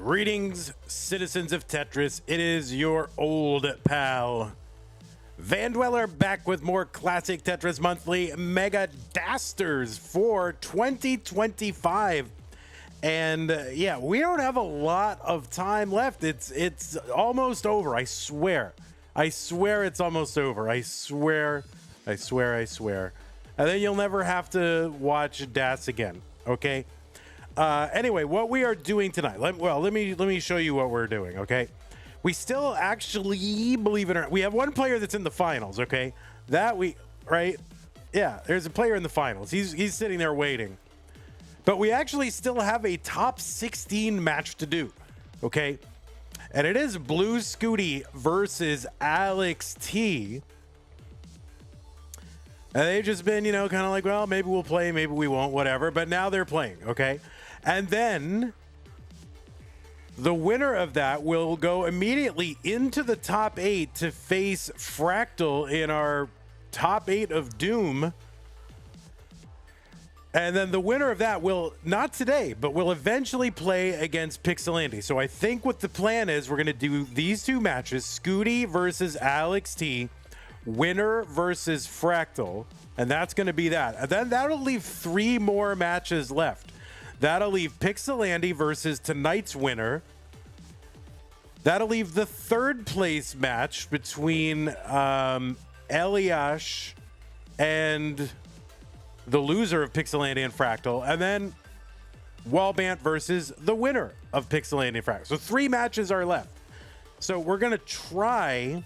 Greetings, citizens of Tetris. It is your old pal, Van Dweller, back with more classic Tetris Monthly Mega Dasters for 2025. And yeah, we don't have a lot of time left. It's almost over. I swear it's almost over. I swear. And then you'll never have to watch Das again. Okay. Anyway, what we are doing tonight. Let me show you what we're doing. Okay. We still actually, believe it or not, we have one player that's in the finals. Okay. Right. Yeah. There's a player in the finals. He's sitting there waiting. But we actually still have a top 16 match to do, okay? And it is Blue Scuti versus Alex T. And they've just been, kind of like, well, maybe we'll play, maybe we won't, whatever. But now they're playing, okay? And then the winner of that will go immediately into the top 8 to face Fractal in our top 8 of Doom. And then the winner of that will, not today, but will eventually play against Pixelandy. So I think what the plan is, we're going to do these two matches, Scuti versus Alex T, winner versus Fractal, and that's going to be that. And then that'll leave 3 more matches left. That'll leave Pixelandy versus tonight's winner. That'll leave the 3rd place match between Eliash and the loser of Pixelandy and Fractal, and then Wallbant versus the winner of Pixelandy and Fractal. So 3 matches are left. So we're going to try,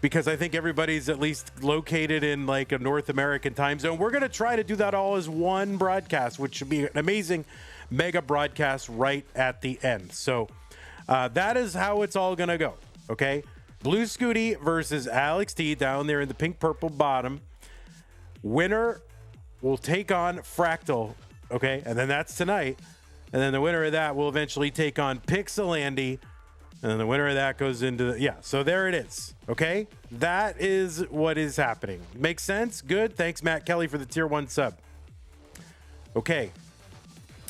because I think everybody's at least located in like a North American time zone, we're going to try to do that all as one broadcast, which should be an amazing mega broadcast right at the end. So that is how it's all going to go, okay? Blue Scuti versus Alex T down there in the pink-purple bottom. Winner will take on Fractal, okay? And then that's tonight. And then the winner of that will eventually take on Pixelandy. And then the winner of that goes into the... Yeah, so there it is, okay? That is what is happening. Makes sense? Good. Thanks, Matt Kelly, for the tier 1 sub. Okay.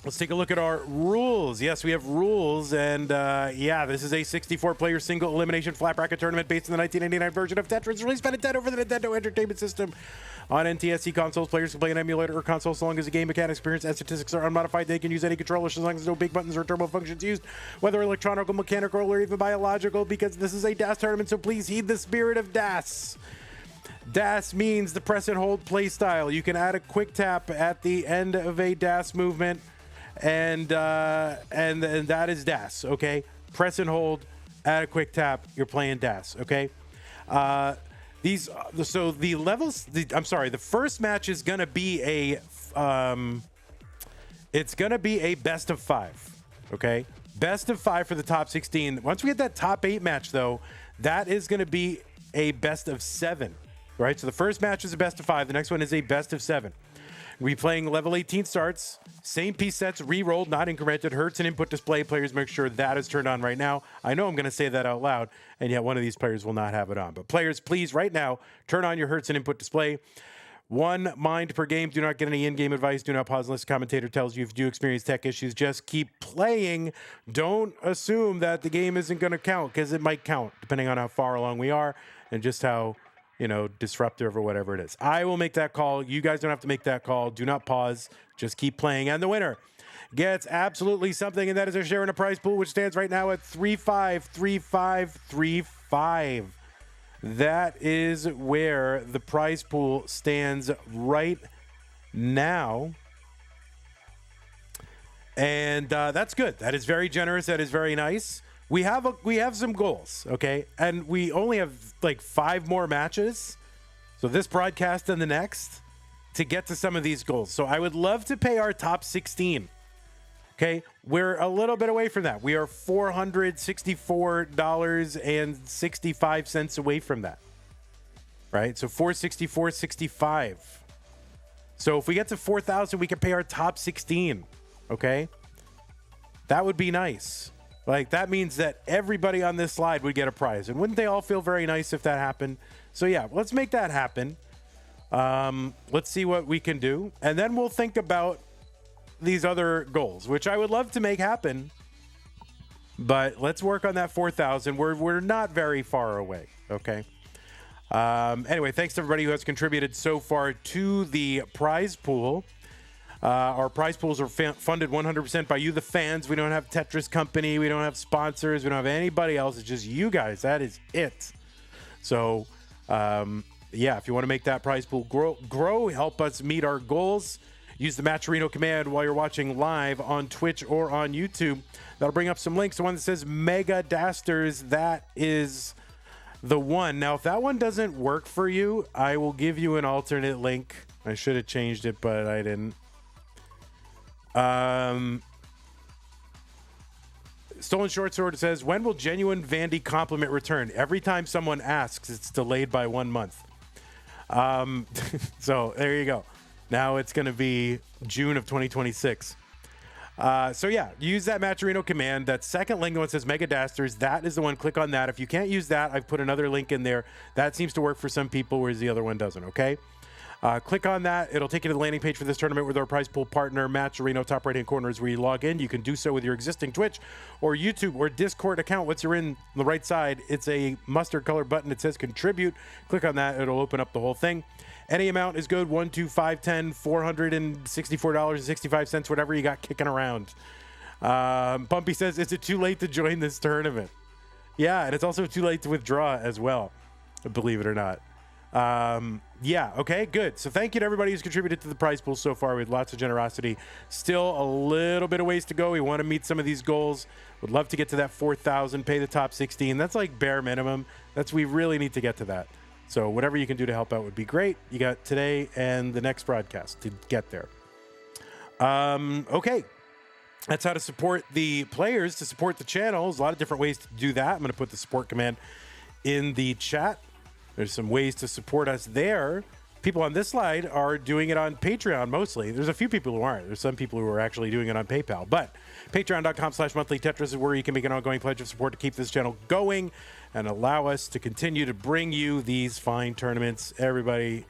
Let's take a look at our rules. Yes, we have rules, and yeah, this is a 64-player single elimination flat bracket tournament based on the 1999 version of Tetris, released by Nintendo for the Nintendo Entertainment System. On NTSC consoles, players can play an emulator or console so long as the game mechanics, experience, and statistics are unmodified. They can use any controller so long as no big buttons or turbo functions used, whether electronic, mechanical, or even biological, because this is a DAS tournament, so please heed the spirit of DAS. DAS means the press and hold play style. You can add a quick tap at the end of a DAS movement, and that is DAS, okay? Press and hold, add a quick tap, you're playing DAS, okay? The levels, the first match is going to be it's going to be a best of 5, okay? Best of 5 for the top 16. Once we get that top 8 match, though, that is going to be a best of 7, right? So the first match is a best of 5. The next one is a best of 7. We'll be playing level 18 starts, same piece sets, re-rolled, not incremented, hertz and input display. Players make sure that is turned on right now. I know I'm going to say that out loud, and yet one of these players will not have it on. But players, please, right now, turn on your hertz and input display. 1 mind per game. Do not get any in-game advice. Do not pause unless the commentator tells you if you do experience tech issues. Just keep playing. Don't assume that the game isn't going to count, because it might count, depending on how far along we are and just how disruptive or whatever it is. I will make that call. You guys don't have to make that call. Do not pause. Just keep playing. And the winner gets absolutely something, and that is a share in a prize pool, which stands right now at 353535. That is where the prize pool stands right now. And that's good. That is very generous. That is very nice. We have some goals, okay? And we only have like 5 more matches. So this broadcast and the next to get to some of these goals. So I would love to pay our top 16. Okay? We're a little bit away from that. We are $464.65 away from that. Right? So $464.65. So if we get to 4,000, we can pay our top 16. Okay? That would be nice. Like, that means that everybody on this slide would get a prize. And wouldn't they all feel very nice if that happened? So, yeah, let's make that happen. Let's see what we can do. And then we'll think about these other goals, which I would love to make happen. But let's work on that 4,000. We're not very far away, okay? Anyway, thanks to everybody who has contributed so far to the prize pool. Our prize pools are funded 100% by you, the fans. We don't have Tetris Company. We don't have sponsors. We don't have anybody else. It's just you guys. That is it. So, yeah, if you want to make that prize pool grow, help us meet our goals, use the Matcherino command while you're watching live on Twitch or on YouTube. That'll bring up some links. The one that says Mega Dasters, that is the one. Now, if that one doesn't work for you, I will give you an alternate link. I should have changed it, but I didn't. Stolen Short Sword says, when will Genuine Vandy compliment return? Every time someone asks, it's delayed by 1 month. So there you go. Now it's going to be June of 2026. So yeah, use that Matcherino command. That second link that says Mega Dasters, that is the one. Click on that. If you can't use that, I've put another link in there. That seems to work for some people, whereas the other one doesn't, okay? Click on that. It'll take you to the landing page for this tournament with our prize pool partner, Matcherino. Top right-hand corner is where you log in. You can do so with your existing Twitch or YouTube or Discord account. Once you're in the right side, it's a mustard color button. It says contribute. Click on that. It'll open up the whole thing. Any amount is good. 1, 2, 5, 10, $464.65, whatever you got kicking around. Bumpy says, is it too late to join this tournament? Yeah, and it's also too late to withdraw as well, believe it or not. Yeah, okay, good. So thank you to everybody who's contributed to the prize pool so far with lots of generosity. Still a little bit of ways to go. We want to meet some of these goals. Would love to get to that 4,000, pay the top 16. That's like bare minimum. We really need to get to that. So whatever you can do to help out would be great. You got today and the next broadcast to get there. Okay. That's how to support the players, to support the channel. There's a lot of different ways to do that. I'm going to put the support command in the chat. There's some ways to support us there. People on this slide are doing it on Patreon mostly. There's a few people who aren't. There's some people who are actually doing it on PayPal. But patreon.com/monthlytetris is where you can make an ongoing pledge of support to keep this channel going and allow us to continue to bring you these fine tournaments. Everybody,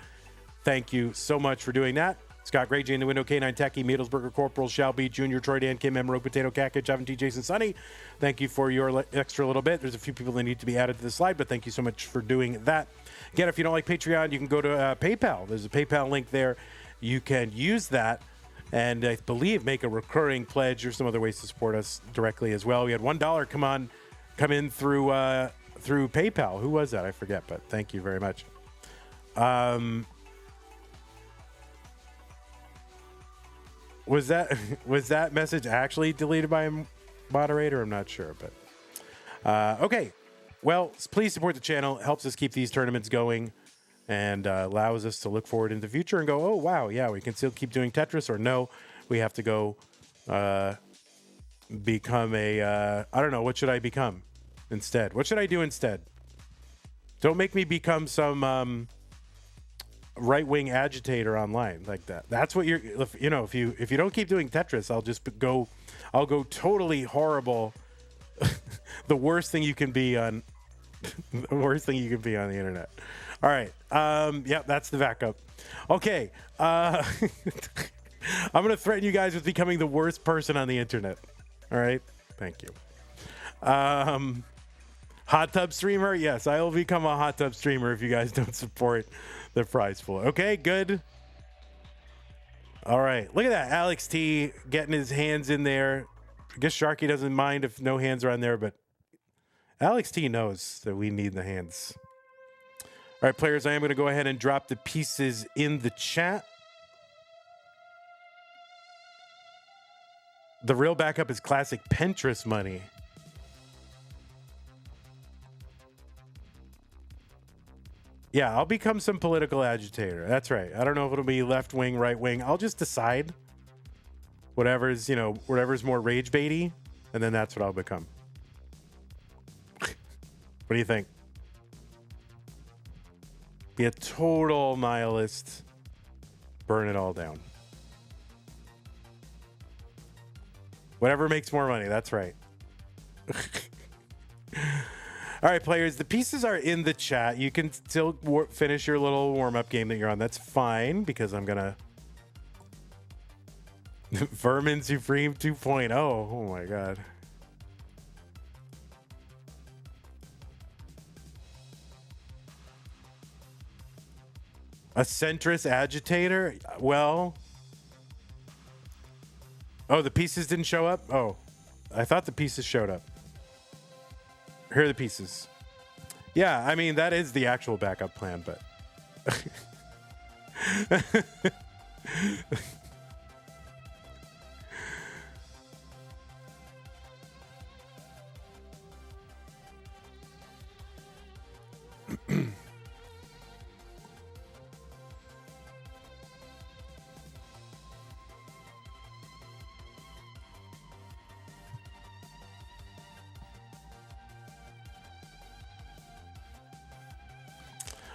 thank you so much for doing that. Scott Gray, Jane the Window, K9 Techie, Miedelsberger, Corporal, Shelby, Junior, Troy, Dan, Kim, M, Rogue, Potato, Cackage, Javin T, Jason, Sunny. Thank you for your extra little bit. There's a few people that need to be added to the slide, but thank you so much for doing that. Again, if you don't like Patreon, you can go to PayPal. There's a PayPal link there. You can use that and I believe make a recurring pledge or some other ways to support us directly as well. We had $1 come in through PayPal. Who was that? I forget, but thank you very much. Was that message actually deleted by a moderator? I'm not sure, but okay. Well, please support the channel. It helps us keep these tournaments going and allows us to look forward into the future and go, oh, wow, yeah, we can still keep doing Tetris, or no, we have to go become I don't know, what should I become instead? What should I do instead? Don't make me become some right-wing agitator online like that. That's what if you don't keep doing Tetris, I'll go totally horrible. The worst thing you can be on the worst thing you can be on the internet. All right. Yeah, that's the backup. Okay. I'm going to threaten you guys with becoming the worst person on the internet. All right. Thank you. Hot tub streamer. Yes, I will become a hot tub streamer if you guys don't support the prize pool. Okay, good. All right. Look at that. Alex T getting his hands in there. I guess Sharky doesn't mind if no hands are on there, but Alex T knows that we need the hands. All right, players, I am going to go ahead and drop the pieces in the chat. The real backup is classic Pinterest money. Yeah, I'll become some political agitator. That's right. I don't know if it'll be left wing, right wing. I'll just decide whatever's more rage baity, and then that's what I'll become. What do you think? Be a total nihilist. Burn it all down. Whatever makes more money. That's right. All right, players, the pieces are in the chat. You can still finish your little warm-up game that you're on. That's fine, because I'm going to... Vermin Supreme 2.0. Oh, my God. A centrist agitator? Well... Oh, the pieces didn't show up? Oh, I thought the pieces showed up. Here are the pieces. Yeah, I mean, that is the actual backup plan, but...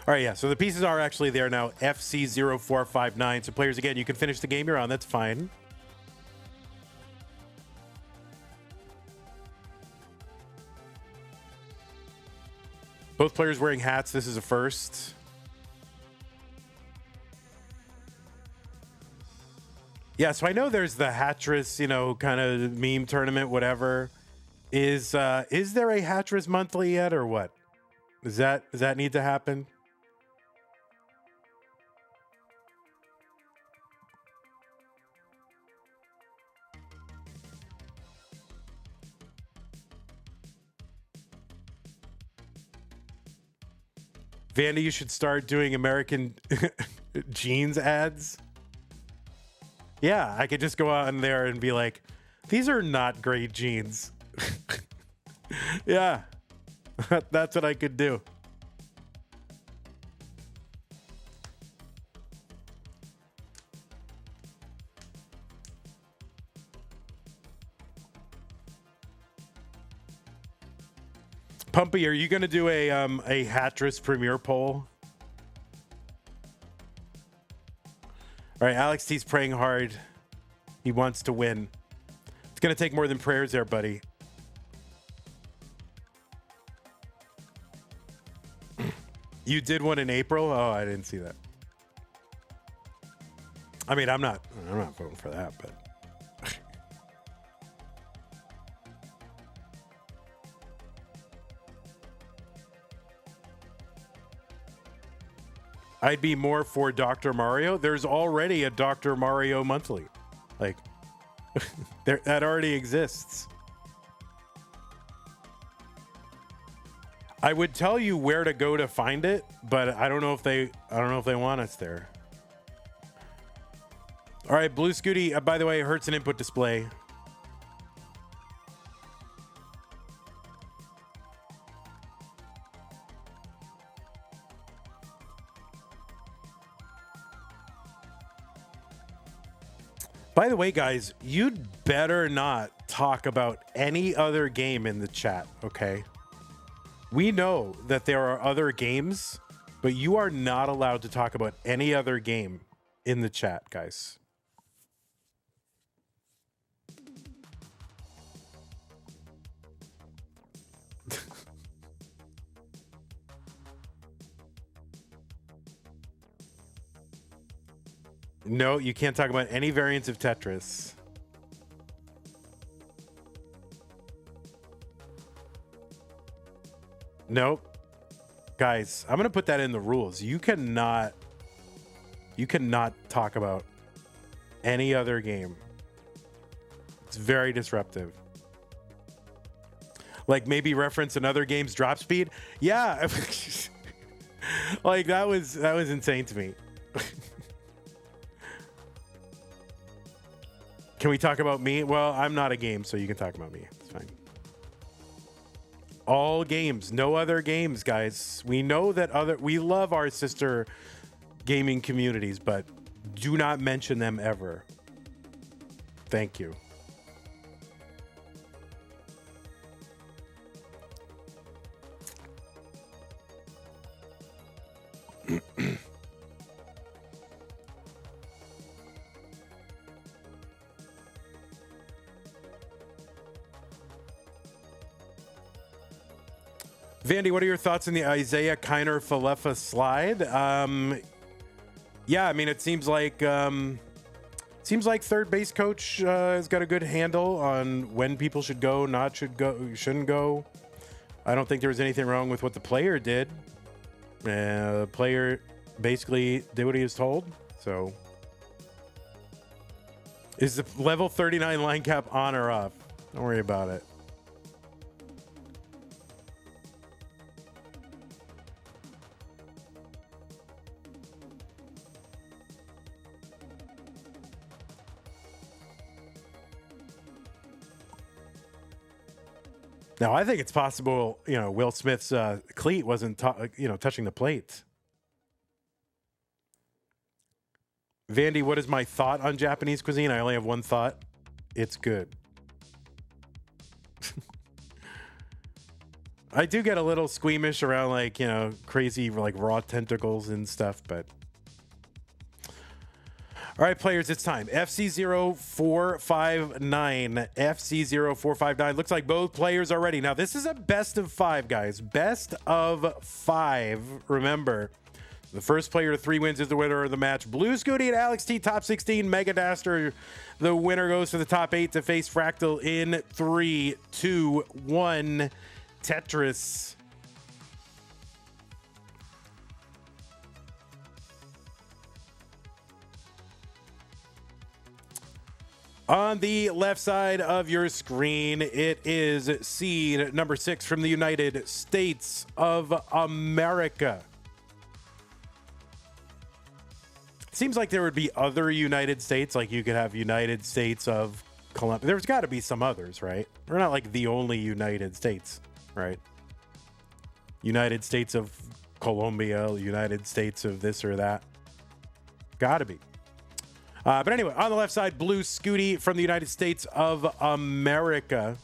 All right, yeah, so the pieces are actually there now. FC0459. So players, again, you can finish the game you're on. That's fine. Both players wearing hats. This is a first. Yeah, so I know there's the Hatris, you know, kind of meme tournament, whatever. Is there a Hatris monthly yet, or what? Does that need to happen? Vandy, you should start doing American jeans ads. Yeah, I could just go out in there and be like, these are not great jeans. Yeah, that's what I could do. Pumpy, are you going to do a Hatris premiere poll? All right, Alex T's praying hard. He wants to win. It's going to take more than prayers there, buddy. You did one in April? Oh, I didn't see that. I mean, I'm not voting for that, but I'd be more for Dr. Mario. There's already a Dr. Mario monthly. Like, that already exists. I would tell you where to go to find it, but I don't know if they want us there. All right, Blue Scuti, by the way, it hurts an input display. By the way, guys, you'd better not talk about any other game in the chat, okay? We know that there are other games, but you are not allowed to talk about any other game in the chat, guys. No, you can't talk about any variants of Tetris. Nope. Guys, I'm going to put that in the rules. You cannot talk about any other game. It's very disruptive. Like maybe reference another game's drop speed. Yeah. Like that was insane to me. Can we talk about me? Well, I'm not a game, so you can talk about me. It's fine. All games, no other games, guys. We know that we love our sister gaming communities, but do not mention them ever. Thank you. Vandy, what are your thoughts on the Isaiah Kiner Falefa slide? Yeah, I mean, it seems like third base coach has got a good handle on when people should go, shouldn't go. I don't think there was anything wrong with what the player did. The player basically did what he was told. So, is the level 39 line cap on or off? Don't worry about it. Now, I think it's possible, Will Smith's cleat wasn't, touching the plate. Vandy, what is my thought on Japanese cuisine? I only have one thought. It's good. I do get a little squeamish around, crazy, raw tentacles and stuff, but... All right, players, it's time. FC0459. FC0459. Looks like both players are ready. Now, this is a best of 5, guys. Best of 5. Remember, the first player to 3 wins is the winner of the match. Blue Scuti and Alex T, top 16. Mega Daster, the winner, goes to the top 8 to face Fractal in 3, 2, 1. Tetris. On the left side of your screen, it is seed number 6 from the United States of America. Seems like there would be other United States, like you could have United States of Colombia. There's got to be some others, right? We're not like the only United States, right? United States of Colombia, United States of this or that. Got to be. But anyway, on the left side, Blue Scuti from the United States of America.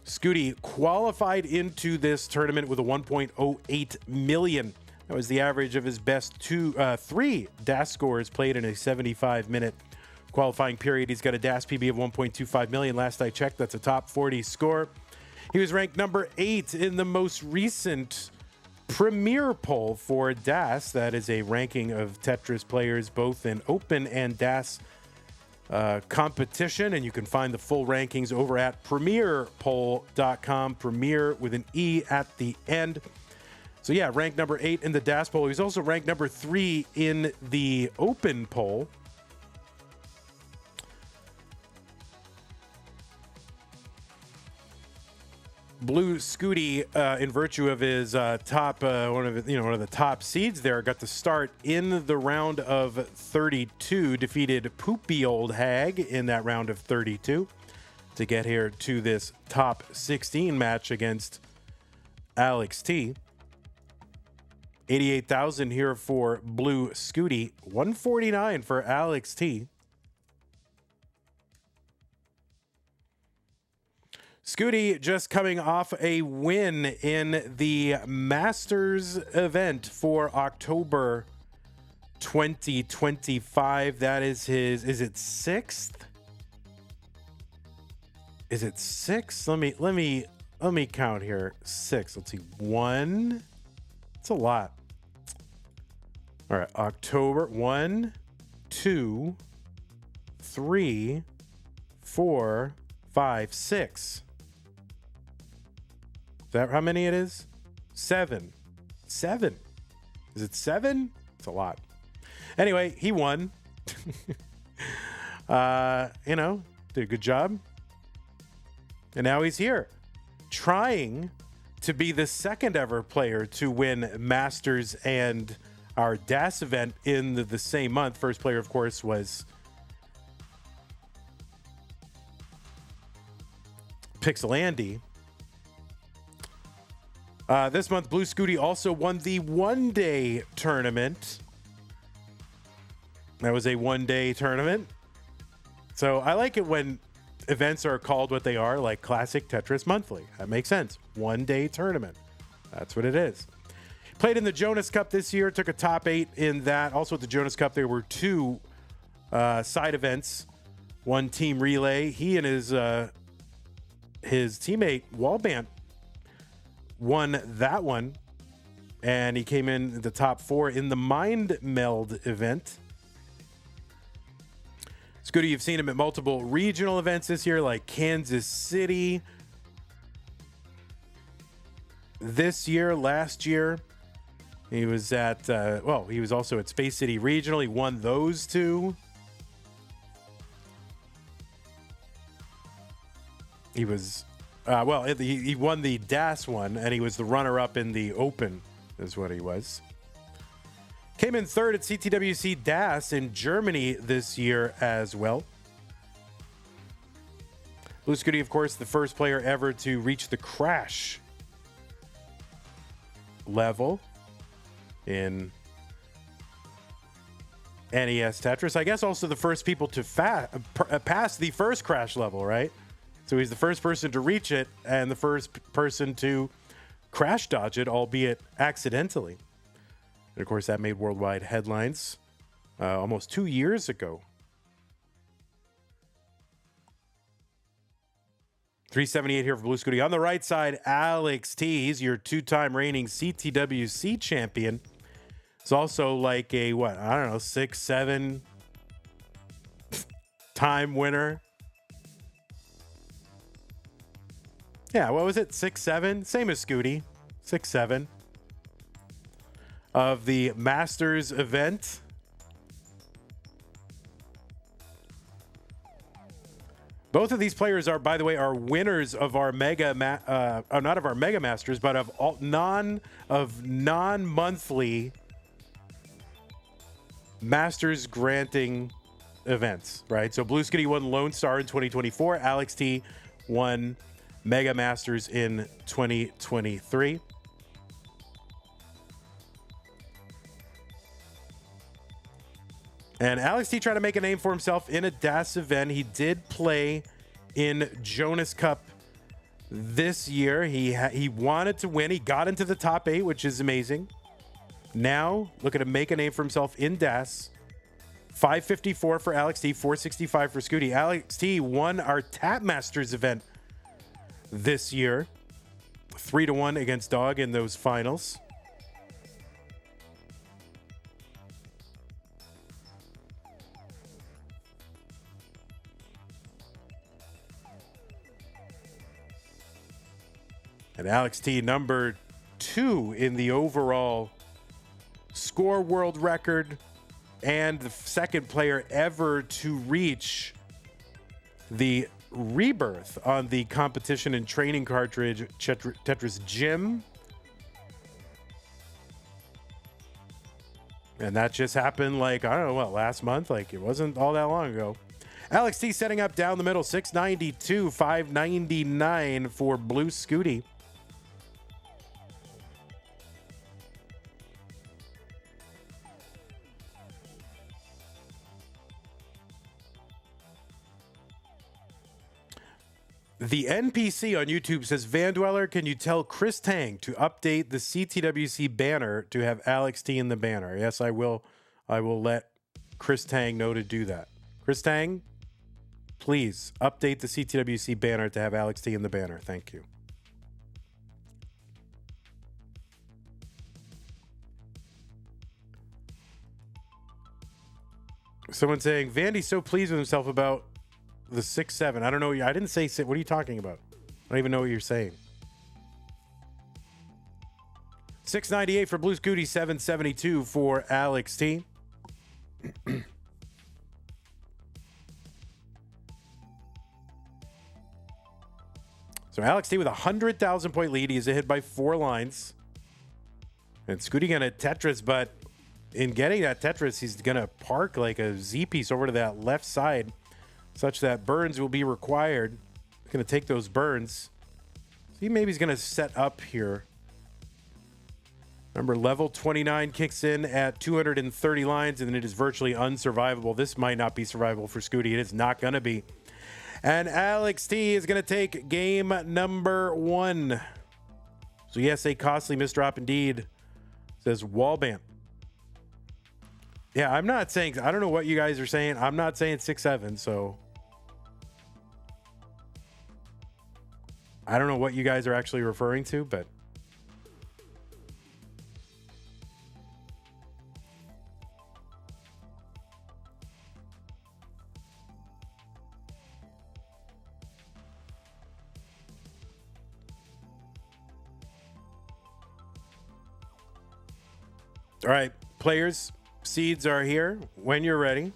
Scuti qualified into this tournament with a 1.08 million. That was the average of his best 3 DAS scores played in a 75-minute qualifying period. He's got a DAS PB of 1.25 million. Last I checked, that's a top 40 score. He was ranked number 8 in the most recent Premier poll for DAS. That is a ranking of Tetris players both in open and DAS competition, and you can find the full rankings over at premierpoll.com. Premier with an E at the end. So yeah, ranked number 8 in the DAS poll. He was also ranked number 3 in the open poll. Blue Scuti, in virtue of his top, one of the top seeds there, got to start in the round of 32. Defeated Poopy Old Hag in that round of 32 to get here to this top 16 match against Alex T. 88,000 here for Blue Scuti. 149 for Alex T. Scuti just coming off a win in the Masters event for October 2025. That is his, is it 6th? Is it 6? Let me count here. 6. Let's see. 1. It's a lot. All right, October 1, 2, 3, 4, 5, 6. Is that how many it is? 7. 7. Is it 7? It's a lot. Anyway, he won. Did a good job. And now he's here, trying to be the second ever player to win Masters and our DAS event in the same month. First player, of course, was Pixelandy. This month, Blue Scuti also won the one-day tournament. That was a one-day tournament. So I like it when events are called what they are, like Classic Tetris Monthly. That makes sense. One-day tournament. That's what it is. Played in the Jonas Cup this year. Took a top 8 in that. Also at the Jonas Cup, there were 2 side events. One team relay. He and his teammate, Wallbant, won that one. And he came in the top 4 in the Mind Meld event. Scuti, you've seen him at multiple regional events this year, like Kansas City. This year, last year, He was at, he was also at Space City Regional. He won those two. He was, he won the DAS one, and he was the runner-up in the Open, is what he was. Came in third at CTWC DAS in Germany this year as well. Blue Scuti, of course, the first player ever to reach the crash level in NES Tetris. I guess also the first people to pass the first crash level, right? So he's the first person to reach it and the first person to crash dodge it, albeit accidentally. And of course, that made worldwide headlines almost 2 years ago. 378 here for Blue Scuti. On the right side, Alex T. He's your two-time reigning CTWC champion. It's also like a, 6, 7 time winner. Yeah, what was it? 6, 7? Same as Scuti. 6, 7. Of the Masters event. Both of these players are, by the way, are winners of our not of our Mega Masters, but of all non-monthly Masters granting events, right? So Blue Scuti won Lone Star in 2024. Alex T won Mega Masters in 2023. And Alex T tried to make a name for himself in a DAS event. He did play in Jonas Cup this year. He wanted to win. He got into the top 8, which is amazing. Now, looking to make a name for himself in DAS. 554 for Alex T, 465 for Scuti. Alex T won our Tap Masters event this year. 3-1 against Dog in those finals. And Alex T, number 2 in the overall score world record, and the second player ever to reach the rebirth on the competition and training cartridge Tetris Gym. And that just happened last month? It wasn't all that long ago. Alex T setting up down the middle, 692, 599 for Blue Scuti. The NPC on YouTube says, Van Dweller, can you tell Chris Tang to update the CTWC banner to have Alex T in the banner? Yes, I will. I will let Chris Tang know to do that. Chris Tang, please update the CTWC banner to have Alex T in the banner. Thank you. Someone saying, Vandy's so pleased with himself about the 6-7. I don't know. I didn't say 6. What are you talking about? I don't even know what you're saying. 698 for Blue Scuti, 772 for Alex T. So Alex T with a 100,000 point lead. He's ahead by 4 lines. And Scuti gonna Tetris, but in getting that Tetris, he's gonna park like a Z piece over to that left side, such that burns will be required. He's going to take those burns. See, maybe he's going to set up here. Remember, level 29 kicks in at 230 lines, and then it is virtually unsurvivable. This might not be survivable for Scuti. It is not going to be. And Alex T is going to take game number 1. So yes, a costly misdrop indeed, says Wallbant. Yeah, I'm not saying, I don't know what you guys are saying. I'm not saying 6-7, so I don't know what you guys are actually referring to, but All right, players, seeds are here when you're ready.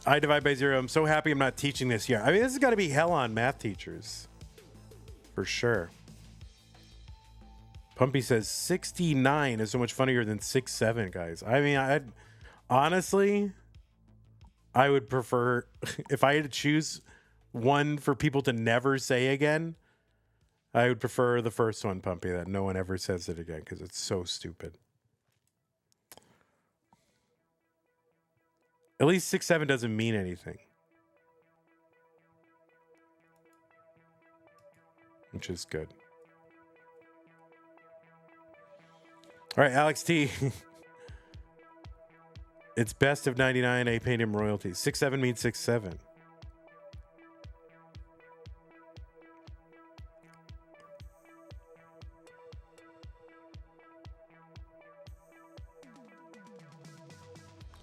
I divide by 0. I'm so happy I'm not teaching this year. I mean, this has got to be hell on math teachers. For sure. Pumpy says 69 is so much funnier than 6-7, guys. I mean, honestly, I would prefer, if I had to choose one for people to never say again, I would prefer the first one, Pumpy, that no one ever says it again, because it's so stupid. At least 6-7 doesn't mean anything. Which is good. All right, Alex T. It's best of 99. I paid him royalties. 6-7 means 6-7.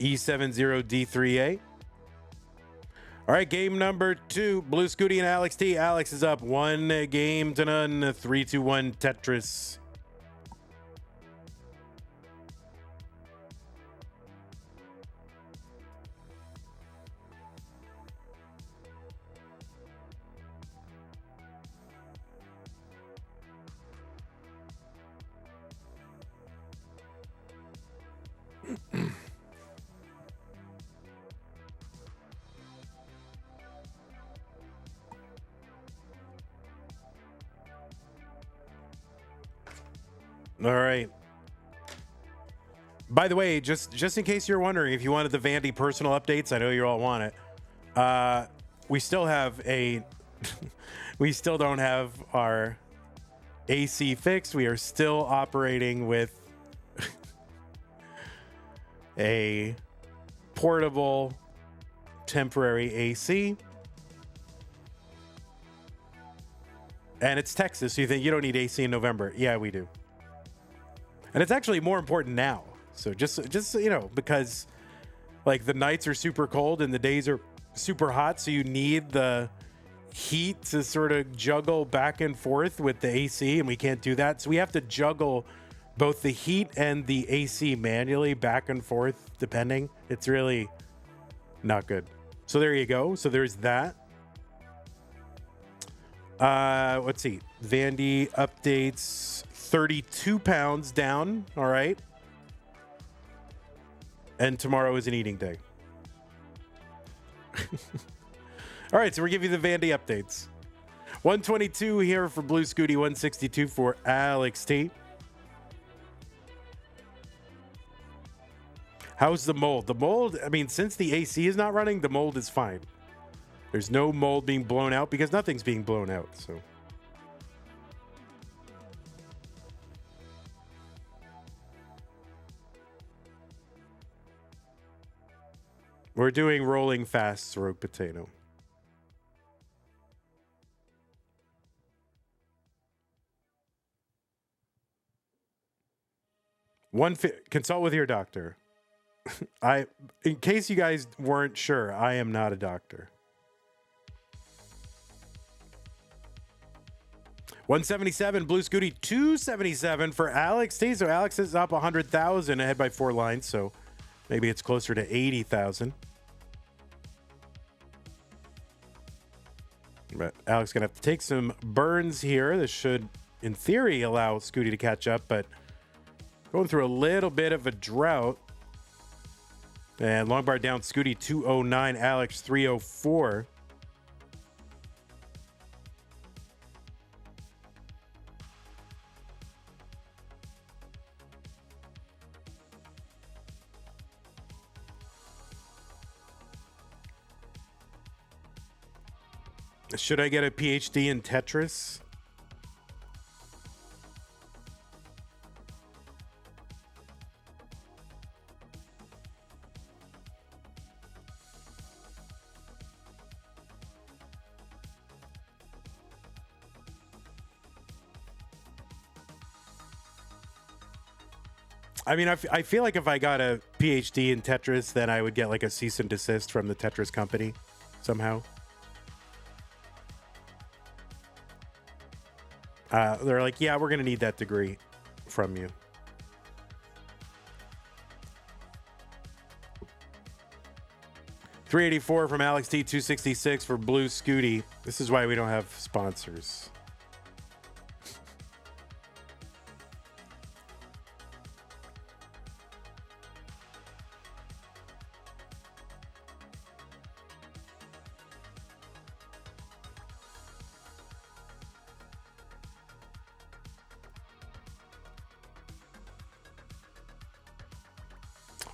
E70D38. All right, game number 2. Blue Scuti and Alex T. Alex is up 1 game to none. 3-1 Tetris. All right. By the way, just in case you're wondering if you wanted the Vandy personal updates, I know you all want it. We still have we still don't have our AC fixed. We are still operating with a portable temporary AC. And it's Texas, so you think you don't need AC in November. Yeah, we do. And it's actually more important now. So just you know, because like the nights are super cold and the days are super hot, so you need the heat to sort of juggle back and forth with the AC, and we can't do that. So we have to juggle both the heat and the AC manually back and forth, depending. It's really not good. So there you go. So there's that. Let's see. Vandy updates 32 pounds down. All right. And tomorrow is an eating day. All right. So we're giving you the Vandy updates. 122 here for Blue Scuti, 162 for Alex T. How's the mold? The mold, I mean, since the AC is not running, the mold is fine. There's no mold being blown out because nothing's being blown out. So we're doing rolling fast rogue potato. Consult with your doctor. In case you guys weren't sure, I am not a doctor. 177 Blue Scuti, 277 for Alex T. So Alex is up 100,000 ahead by 4 lines. So maybe it's closer to 80,000. But Alex gonna have to take some burns here. This should, in theory, allow Scuti to catch up, but going through a little bit of a drought. And long bar down, Scuti 209, Alex 304. Should I get a PhD in Tetris? I mean, I feel like if I got a PhD in Tetris, then I would get like a cease and desist from the Tetris company somehow. They're like, yeah, we're going to need that degree from you. $384 from Alex T, $266 for Blue Scuti. This is why we don't have sponsors.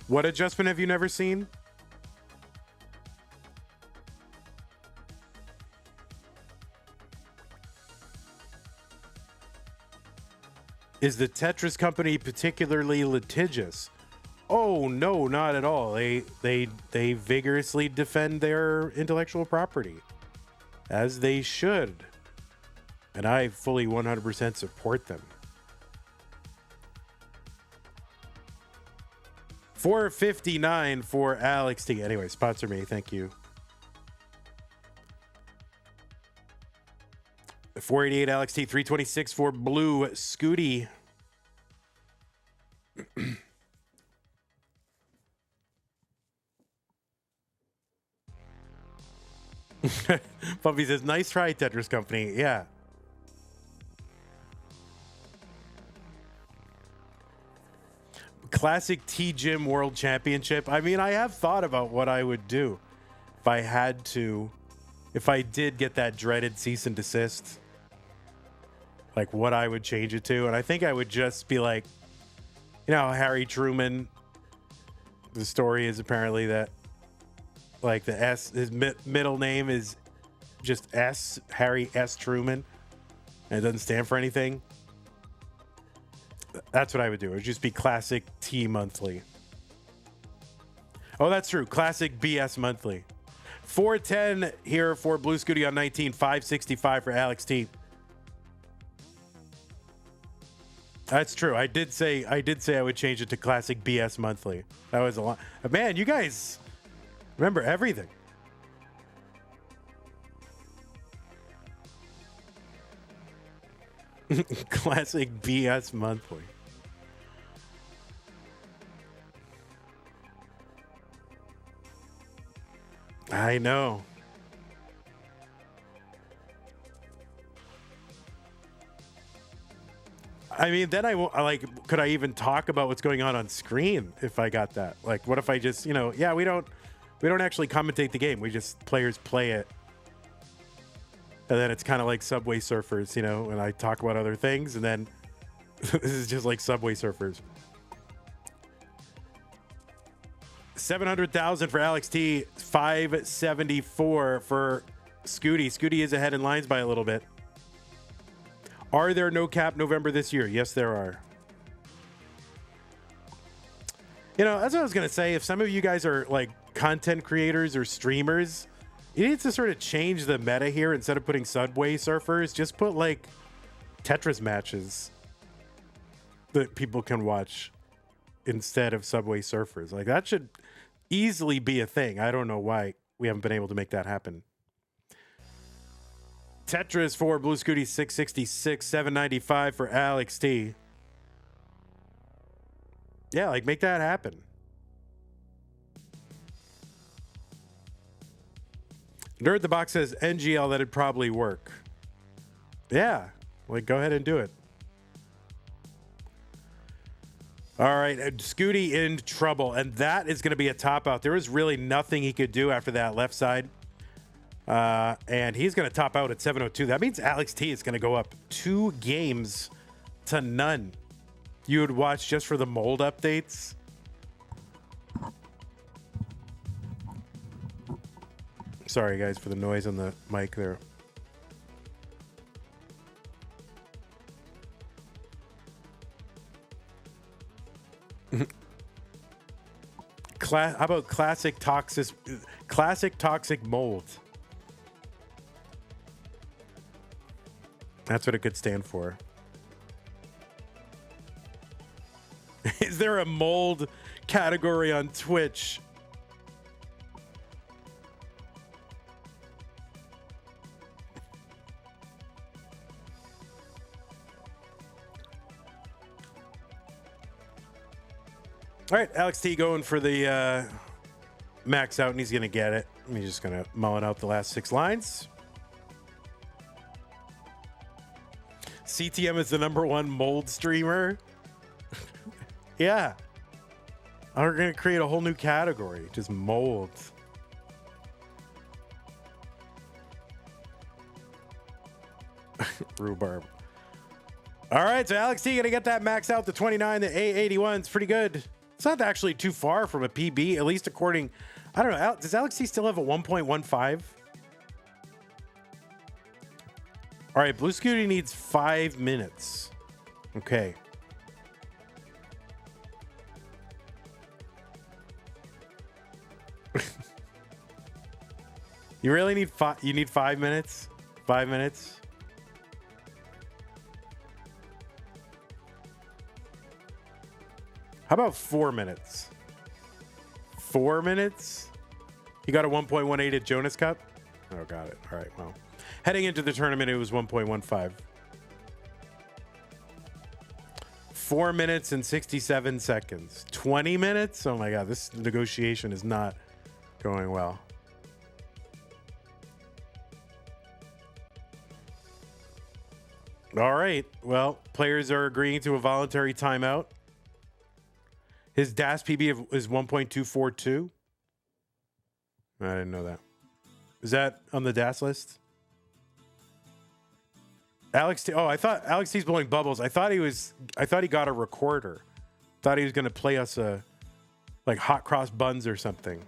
What adjustment have you never seen? Is the Tetris company particularly litigious? Oh no, not at all. They vigorously defend their intellectual property, as they should, and I fully 100% support them. $4.59 for Alex T. Anyway, sponsor me, thank you. $4.88 Alex T, $3.26 for Blue Scuti. Puppy says, nice try, Tetris company. Yeah. Classic T-Gym World Championship. I mean, I have thought about what I would do if I had to, if I did get that dreaded cease and desist, like what I would change it to. And I think I would just be like, you know, Harry Truman. The story is apparently that like the S, his middle name is just S, Harry S. Truman, and it doesn't stand for anything. That's what I would do. It would just be Classic T Monthly. Oh, that's true. Classic BS Monthly. 410 here for Blue Scuti on 19. 565 for Alex T. That's true. I did say I would change it to Classic BS Monthly. That was a lot. Man, you guys remember everything. Classic BS Monthly. I know. I mean, then I won't, like, could I even talk about what's going on screen if I got that? Like, what if I just, you know, yeah, we don't actually commentate the game. We just, players play it. And then it's kind of like Subway Surfers, you know, and I talk about other things, and then this is just like Subway Surfers. 700,000 for Alex T, 574 for Scuti. Scuti is ahead in lines by a little bit. Are there no cap November this year? Yes, there are. You know, that's what I was going to say. If some of you guys are like content creators or streamers, you need to sort of change the meta here. Instead of putting Subway Surfers, just put like Tetris matches that people can watch instead of Subway Surfers. Like that should easily be a thing. I don't know why we haven't been able to make that happen. Tetris for Blue Scuti, 666, 795 for Alex T. Yeah, like make that happen. Nerd the Box says NGL, that'd probably work. Yeah, like go ahead and do it. All right, Scuti in trouble, and that is going to be a top out. There was really nothing he could do after that left side. And he's going to top out at 702. That means Alex T is going to go up 2 games to none. You would watch just for the mold updates. Sorry, guys, for the noise on the mic there. How about classic toxic mold? That's what it could stand for. Is there a mold category on Twitch? All right, Alex T going for the max out, and he's going to get it. He's just going to mull it out the last 6 lines. CTM is the #1 mold streamer. Yeah. We're going to create a whole new category. Just mold. Rhubarb. All right, so Alex T going to get that max out to 29. The A81 is pretty good. It's not actually too far from a PB, at least according... I don't know. Does Alex T still have a 1.15? All right, Blue Scuti needs 5 minutes. Okay. You really need 5? You need 5 minutes? 5 minutes? How about 4 minutes? 4 minutes? You got a 1.18 at Jonas Cup? Oh, got it. All right, well. Heading into the tournament, it was 1.15. 4 minutes and 67 seconds. 20 minutes? Oh my God, this negotiation is not going well. All right, well, players are agreeing to a voluntary timeout. His DAS PB is 1.242. I didn't know that. Is that on the DAS list? Alex T. Oh, I thought Alex T's blowing bubbles. I thought he got a recorder. Thought he was gonna play us a like hot cross buns or something.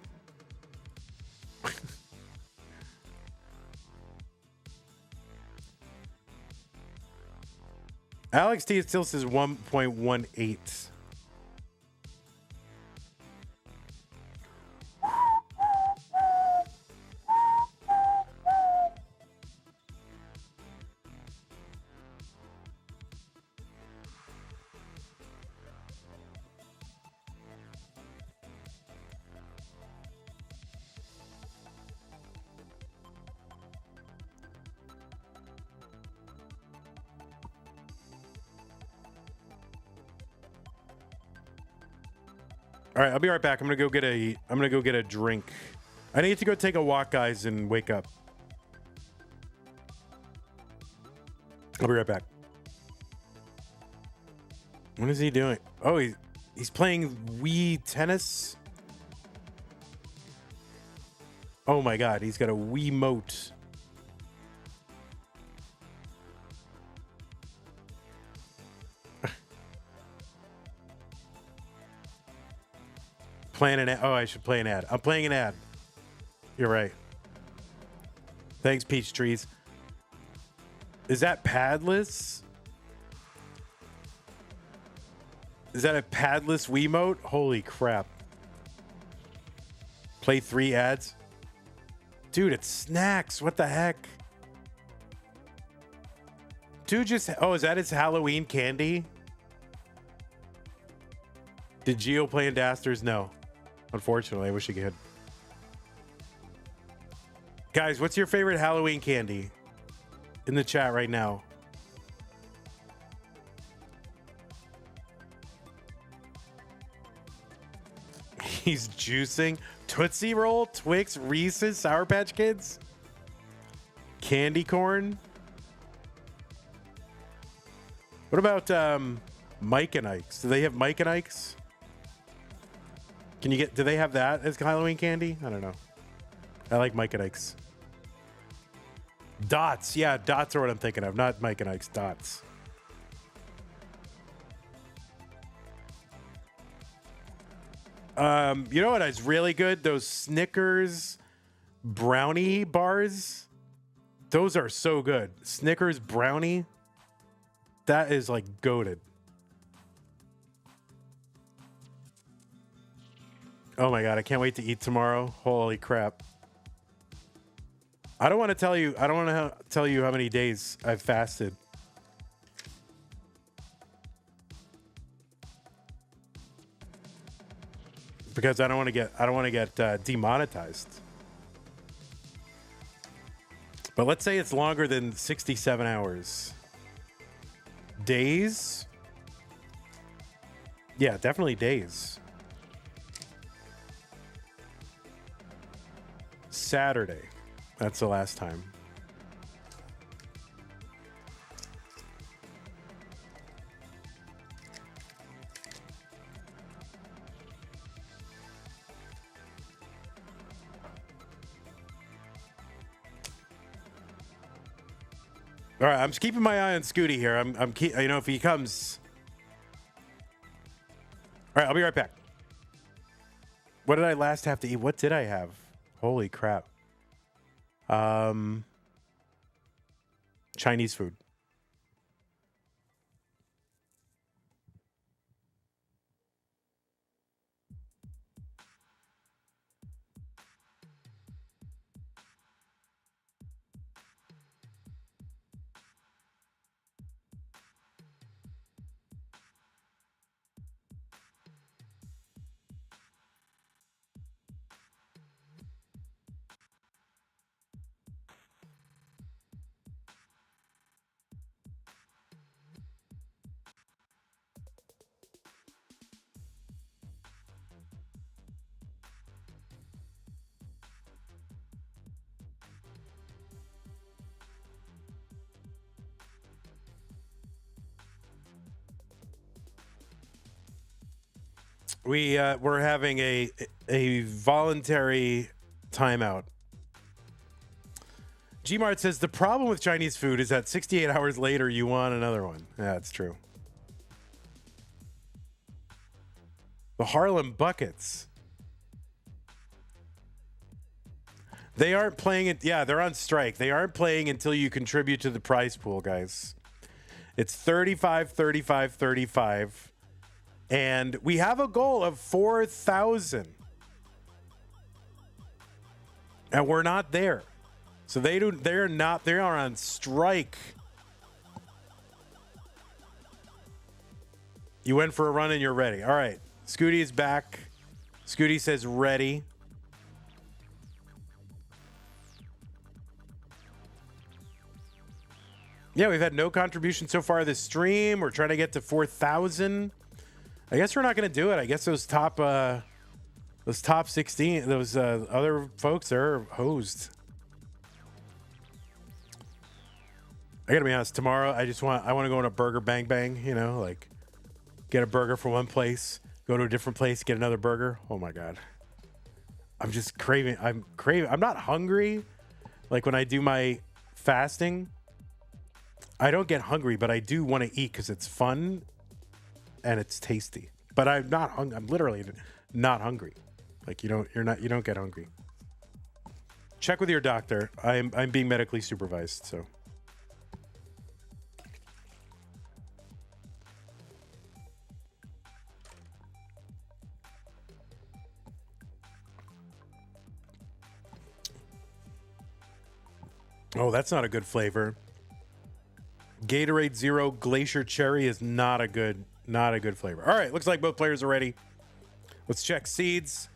Alex T still says 1.18. All right, I'll be right back. I'm gonna go get a drink. I need to go take a walk, guys, and wake up. I'll be right back. What is he doing? Oh, he's playing Wii tennis. Oh my God, he's got a Wiimote. Playing an ad. Oh, I should play an ad. I'm playing an ad. You're right. Thanks, Peach Trees. Is that padless? Is that a padless Wiimote? Holy crap. Play 3 ads? Dude, it's snacks. What the heck? Dude just... Oh, is that his Halloween candy? Did Gio play in Dasters? No. Unfortunately, I wish he could. Guys, what's your favorite Halloween candy? In the chat right now. He's juicing. Tootsie Roll, Twix, Reese's, Sour Patch Kids, candy corn. What about Mike and Ike's? Do they have Mike and Ike's? Can you get, do they have that as Halloween candy? I don't know. I like Mike and Ike's. Dots. Yeah, Dots are what I'm thinking of. Not Mike and Ike's, Dots. You know what is really good? Those Snickers brownie bars. Those are so good. Snickers brownie. That is like goated. Oh my God, I can't wait to eat tomorrow. Holy crap. I don't want to tell you how many days I've fasted. because I don't want to get demonetized. But let's say it's longer than 67 hours. Days? Yeah, definitely days. Saturday. That's the last time. All right, I'm just keeping my eye on Scuti here. You know, if he comes. All right, I'll be right back. What did I last have to eat? What did I have? Holy crap. Chinese food. We're having a voluntary timeout. Gmart says the problem with Chinese food is that 68 hours later you want another one. Yeah, that's true. The Harlem Buckets. They aren't playing it. Yeah, they're on strike. They aren't playing until you contribute to the prize pool, guys. It's 35, 35, 35. And we have a goal of 4,000. And we're not there. So they are on strike. You went for a run and you're ready. All right. Scuti is back. Scuti says ready. Yeah, we've had no contribution so far this stream. We're trying to get to 4,000. I guess we're not going to do it. I guess those top 16, those other folks are hosed. I got to be honest. Tomorrow, I want to go on a burger bang bang. You know, like get a burger from one place, go to a different place, get another burger. Oh my god, I'm just craving. I'm not hungry. Like when I do my fasting, I don't get hungry, but I do want to eat because it's fun. And it's tasty, but I'm not hungry. I'm literally not hungry. Like you don't get hungry. Check with your doctor. I'm being medically supervised, so. Oh, that's not a good flavor. Gatorade Zero Glacier Cherry is not a good flavor. All right, looks like both players are ready. Let's check seeds.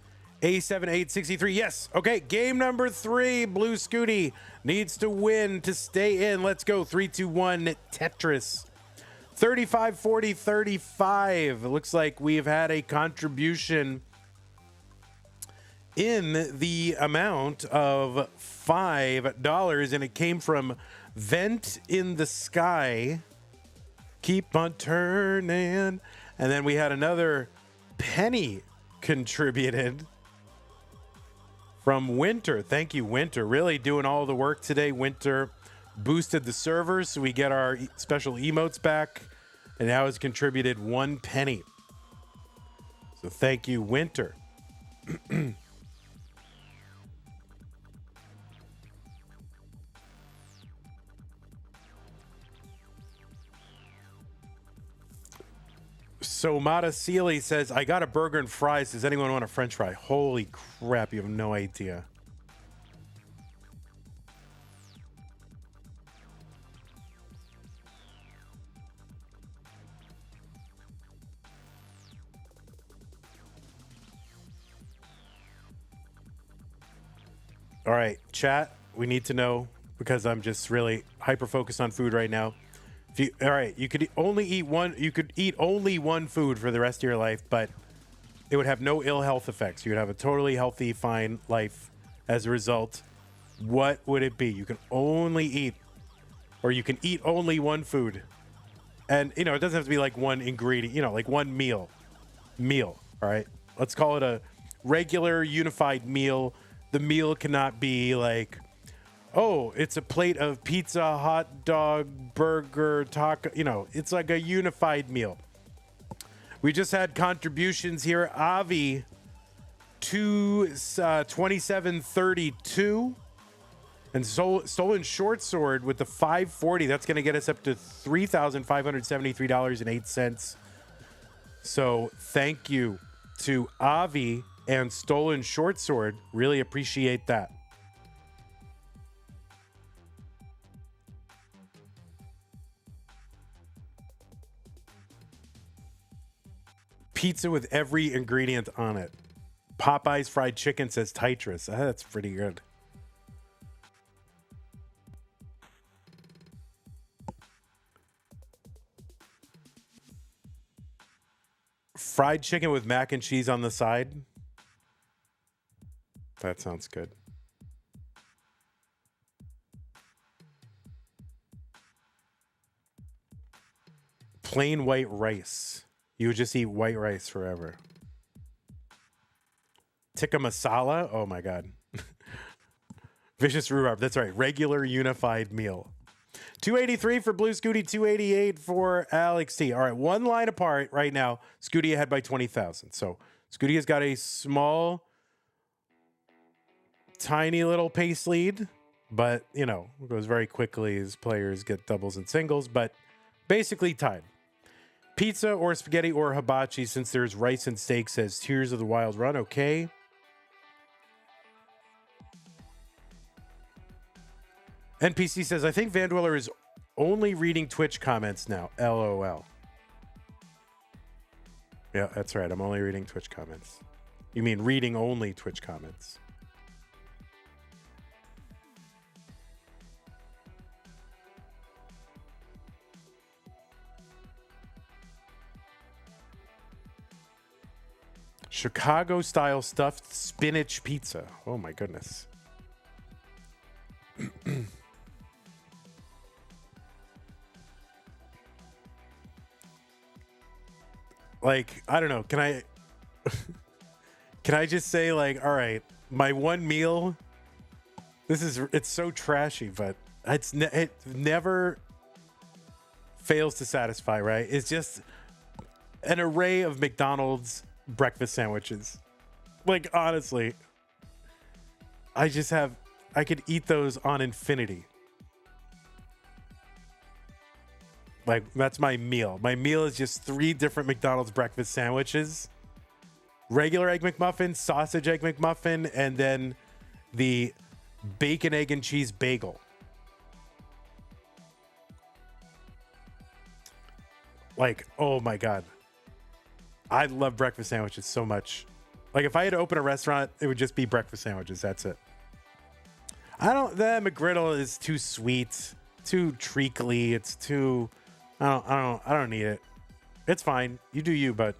A7863, yes. Okay, game number 3. Blue Scuti needs to win to stay in. Let's go. 3, 2, 1, Tetris. 35, 40, 35. It looks like we've had a contribution in the amount of $5, and it came from Vent in the Sky. Keep on turning. And then we had another penny contributed from Winter. Thank you, Winter. Really doing all the work today. Winter boosted the servers so we get our special emotes back. And now has contributed 1 penny. So thank you, Winter. So Mata Sealy says, I got a burger and fries. Does anyone want a French fry? Holy crap, you have no idea. All right, chat. We need to know because I'm just really hyper focused on food right now. All right, you could only eat one. You could eat only one food for the rest of your life, but it would have no ill health effects. You would have a totally healthy, fine life as a result. What would it be? You can only eat, or you can eat only one food, and it doesn't have to be like one ingredient. Like one meal. All right, let's call it a regular unified meal. The meal cannot be like, oh, it's a plate of pizza, hot dog, burger, taco. It's like a unified meal. We just had contributions here. Avi, 2732. And Stolen Short Sword with the 540. That's going to get us up to $3,573.08. So thank you to Avi and Stolen Short Sword. Really appreciate that. Pizza with every ingredient on it. Popeye's fried chicken says Tetris. That's pretty good. Fried chicken with mac and cheese on the side. That sounds good. Plain white rice. You would just eat white rice forever. Tikka masala. Oh my God. Vicious rhubarb. That's right. Regular unified meal. 283 for Blue Scuti. 288 for Alex T. All right. One line apart right now. Scuti ahead by 20,000. So Scuti has got a small, tiny little pace lead, but it goes very quickly as players get doubles and singles, but basically tied. Pizza or spaghetti or hibachi, since there's rice and steak, says Tears of the Wild Run. Okay. NPC says, I think Vandweller is only reading Twitch comments now. LOL. Yeah, that's right. I'm only reading Twitch comments. You mean reading only Twitch comments? Chicago style stuffed spinach pizza. Oh my goodness. Like, I don't know. Can I just say, like, all right, my one meal, it's so trashy, but it never fails to satisfy, right? It's just an array of McDonald's breakfast sandwiches. Like, honestly, I could eat those on infinity. Like, that's my meal. My meal is just 3 different McDonald's breakfast sandwiches. Regular Egg McMuffin, sausage Egg McMuffin, and then the bacon, egg, and cheese bagel. Like, oh my God. I love breakfast sandwiches so much. Like, if I had to open a restaurant, it would just be breakfast sandwiches. That's it. The McGriddle is too sweet, too treacly. It's too, I don't need it. It's fine. You do you, but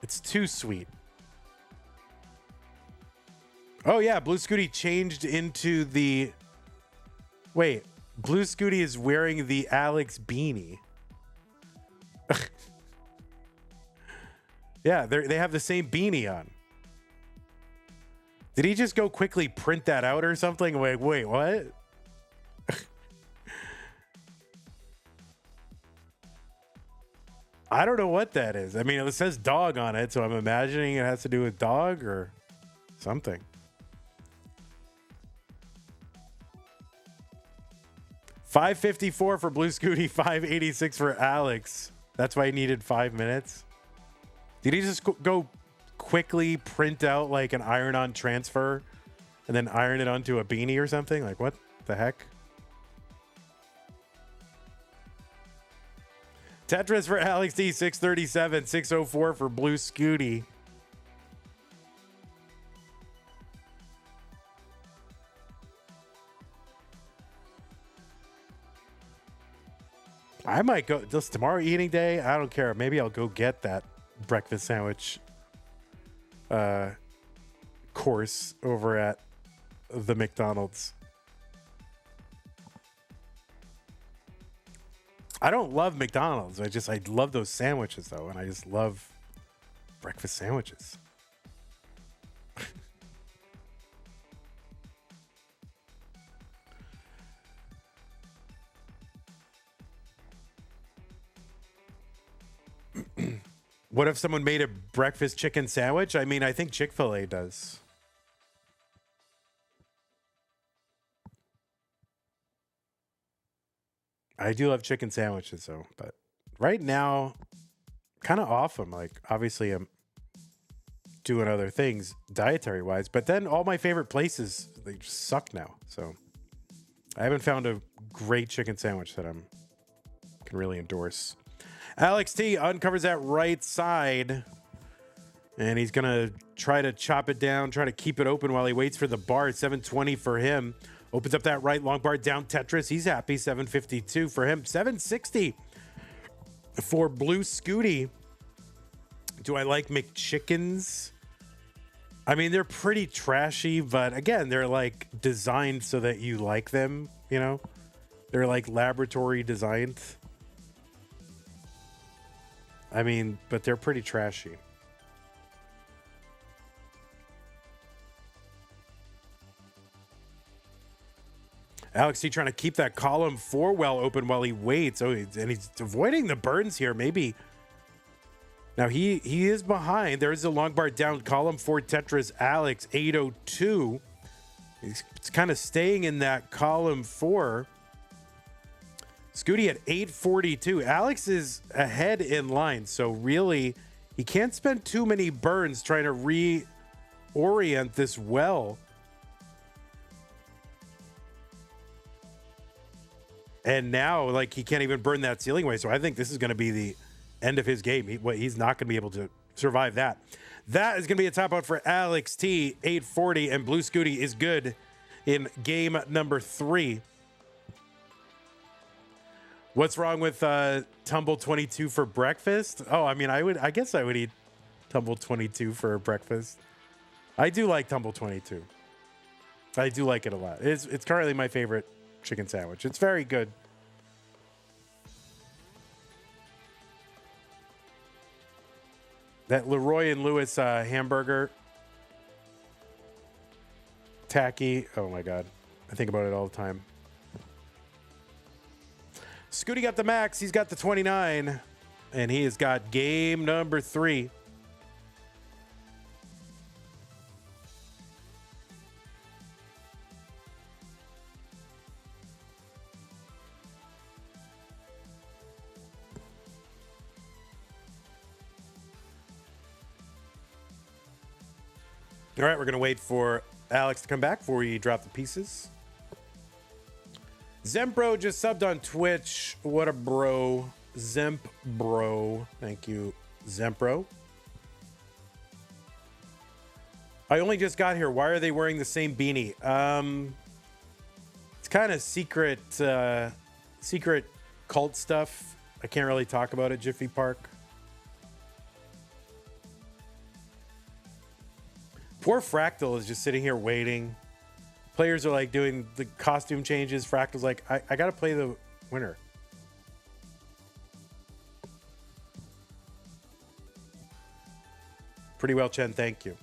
it's too sweet. Oh yeah, Blue Scuti changed into the, wait, Blue Scuti is wearing the Alex beanie. Yeah, they have the same beanie on. Did he just go quickly print that out or something? Wait, what? I don't know what that is. I mean, it says dog on it, so I'm imagining it has to do with dog or something. $5.54 for Blue Scuti, $5.86 for Alex. That's why he needed 5 minutes. Did he just go quickly print out like an iron-on transfer and then iron it onto a beanie or something? Like, what the heck? Tetris for Alex D, 637, 604 for Blue Scuti. I might go just tomorrow eating day. I don't care. Maybe I'll go get that breakfast sandwich course over at the McDonald's. I don't love McDonald's. I love those sandwiches though, and I just love breakfast sandwiches. What if someone made a breakfast chicken sandwich? I mean, I think Chick-fil-A does. I do love chicken sandwiches though, but right now, kind of off them. Like, obviously, I'm doing other things dietary wise, but then all my favorite places, they just suck now. So I haven't found a great chicken sandwich that can really endorse. Alex T uncovers that right side, and he's gonna try to chop it down, try to keep it open while he waits for the bar. 720 for him. Opens up that right long bar down Tetris. He's happy. 752 for him. 760 for Blue Scuti. Do I like McChickens? I mean, they're pretty trashy, but again, they're like designed so that you like them, you know? They're like laboratory designed. I mean, but they're pretty trashy. Alex T trying to keep that column 4 well open while he waits. Oh, and he's avoiding the burns here. Maybe. Now he is behind. There's a long bar down column 4 Tetris. Alex 802. He's kind of staying in that column 4. Scuti at 842. Alex is ahead in line. So really, he can't spend too many burns trying to reorient this well. And now, like, he can't even burn that ceiling away. So I think this is going to be the end of his game. He's not going to be able to survive that. That is going to be a top out for Alex T, 840. And Blue Scuti is good in game number 3. What's wrong with Tumble 22 for breakfast? Oh, I mean, I guess I would eat Tumble 22 for breakfast. I do like Tumble 22. I do like it a lot. It's currently my favorite chicken sandwich. It's very good. That Leroy and Lewis hamburger. Tacky. Oh my God. I think about it all the time. Scuti got the max. He's got the 29. And he has got game number 3. All right, we're going to wait for Alex to come back before we drop the pieces. Zempro just subbed on Twitch. What a bro. Zemp bro. Thank you, Zempro. I only just got here. Why are they wearing the same beanie? It's kind of secret cult stuff. I can't really talk about it, Jiffy Park. Poor Fractal is just sitting here waiting. Players are like doing the costume changes. Fractal's like, I got to play the winner. Pretty well, Chen. Thank you.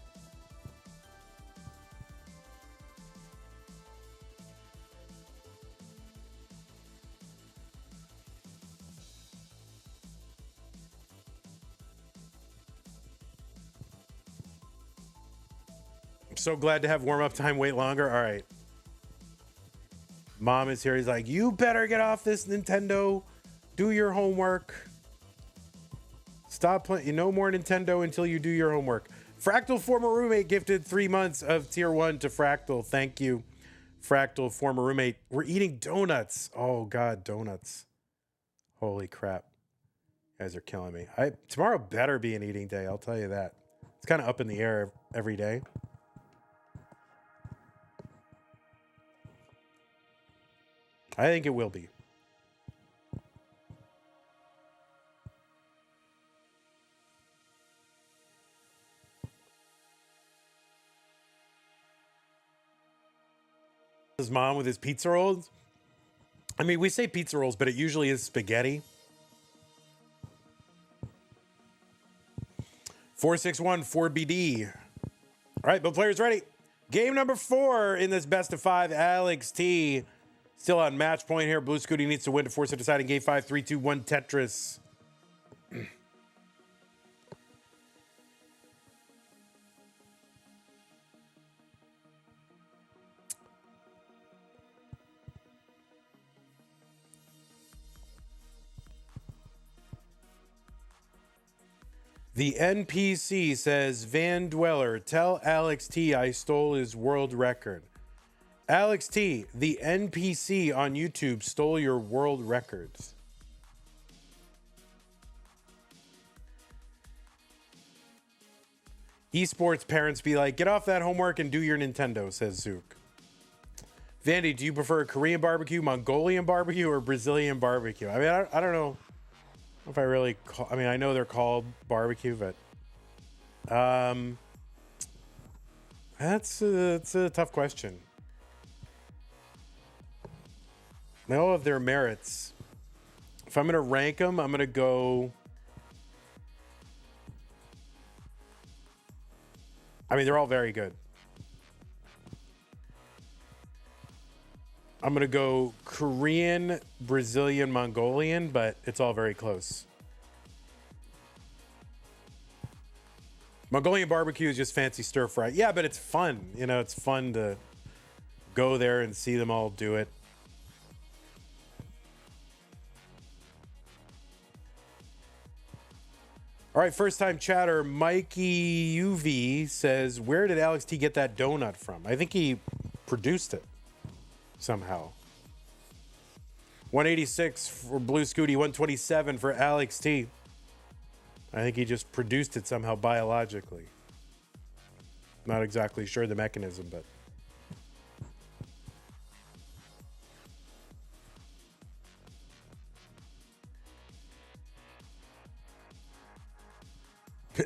So glad to have warm-up time wait longer. All right. Mom is here. He's like, you better get off this Nintendo. Do your homework. Stop playing. No more Nintendo until you do your homework. Fractal former roommate gifted 3 months of tier 1 to Fractal. Thank you, Fractal former roommate. We're eating donuts. Oh God, donuts. Holy crap. You guys are killing me. Tomorrow better be an eating day. I'll tell you that. It's kind of up in the air every day. I think it will be. his mom with his pizza rolls. I mean, we say pizza rolls, but it usually is spaghetti. 461 4BD. All right, both players ready. Game number 4 in this best of 5. Alex T still on match point here. Blue Scuti needs to win to force a deciding game 5. 3, 2, 1 Tetris. The NPC says, Van Dweller, tell Alex T I stole his world record. Alex T, the NPC on YouTube stole your world records. Esports parents be like, get off that homework and do your Nintendo, says Zook. Vandy, do you prefer Korean barbecue, Mongolian barbecue, or Brazilian barbecue? I mean, I don't know if I really call, I mean, I know they're called barbecue, but that's a tough question. They all have their merits. If I'm going to rank them, I'm going to go. I mean, they're all very good. I'm going to go Korean, Brazilian, Mongolian, but it's all very close. Mongolian barbecue is just fancy stir fry. Yeah, but it's fun. You know, it's fun to go there and see them all do it. All right, first time chatter, Mikey UV says, where did Alex T get that donut from? I think he produced it somehow. 186 for Blue Scuti, 127 for Alex T. I think he just produced it somehow biologically. Not exactly sure the mechanism, but.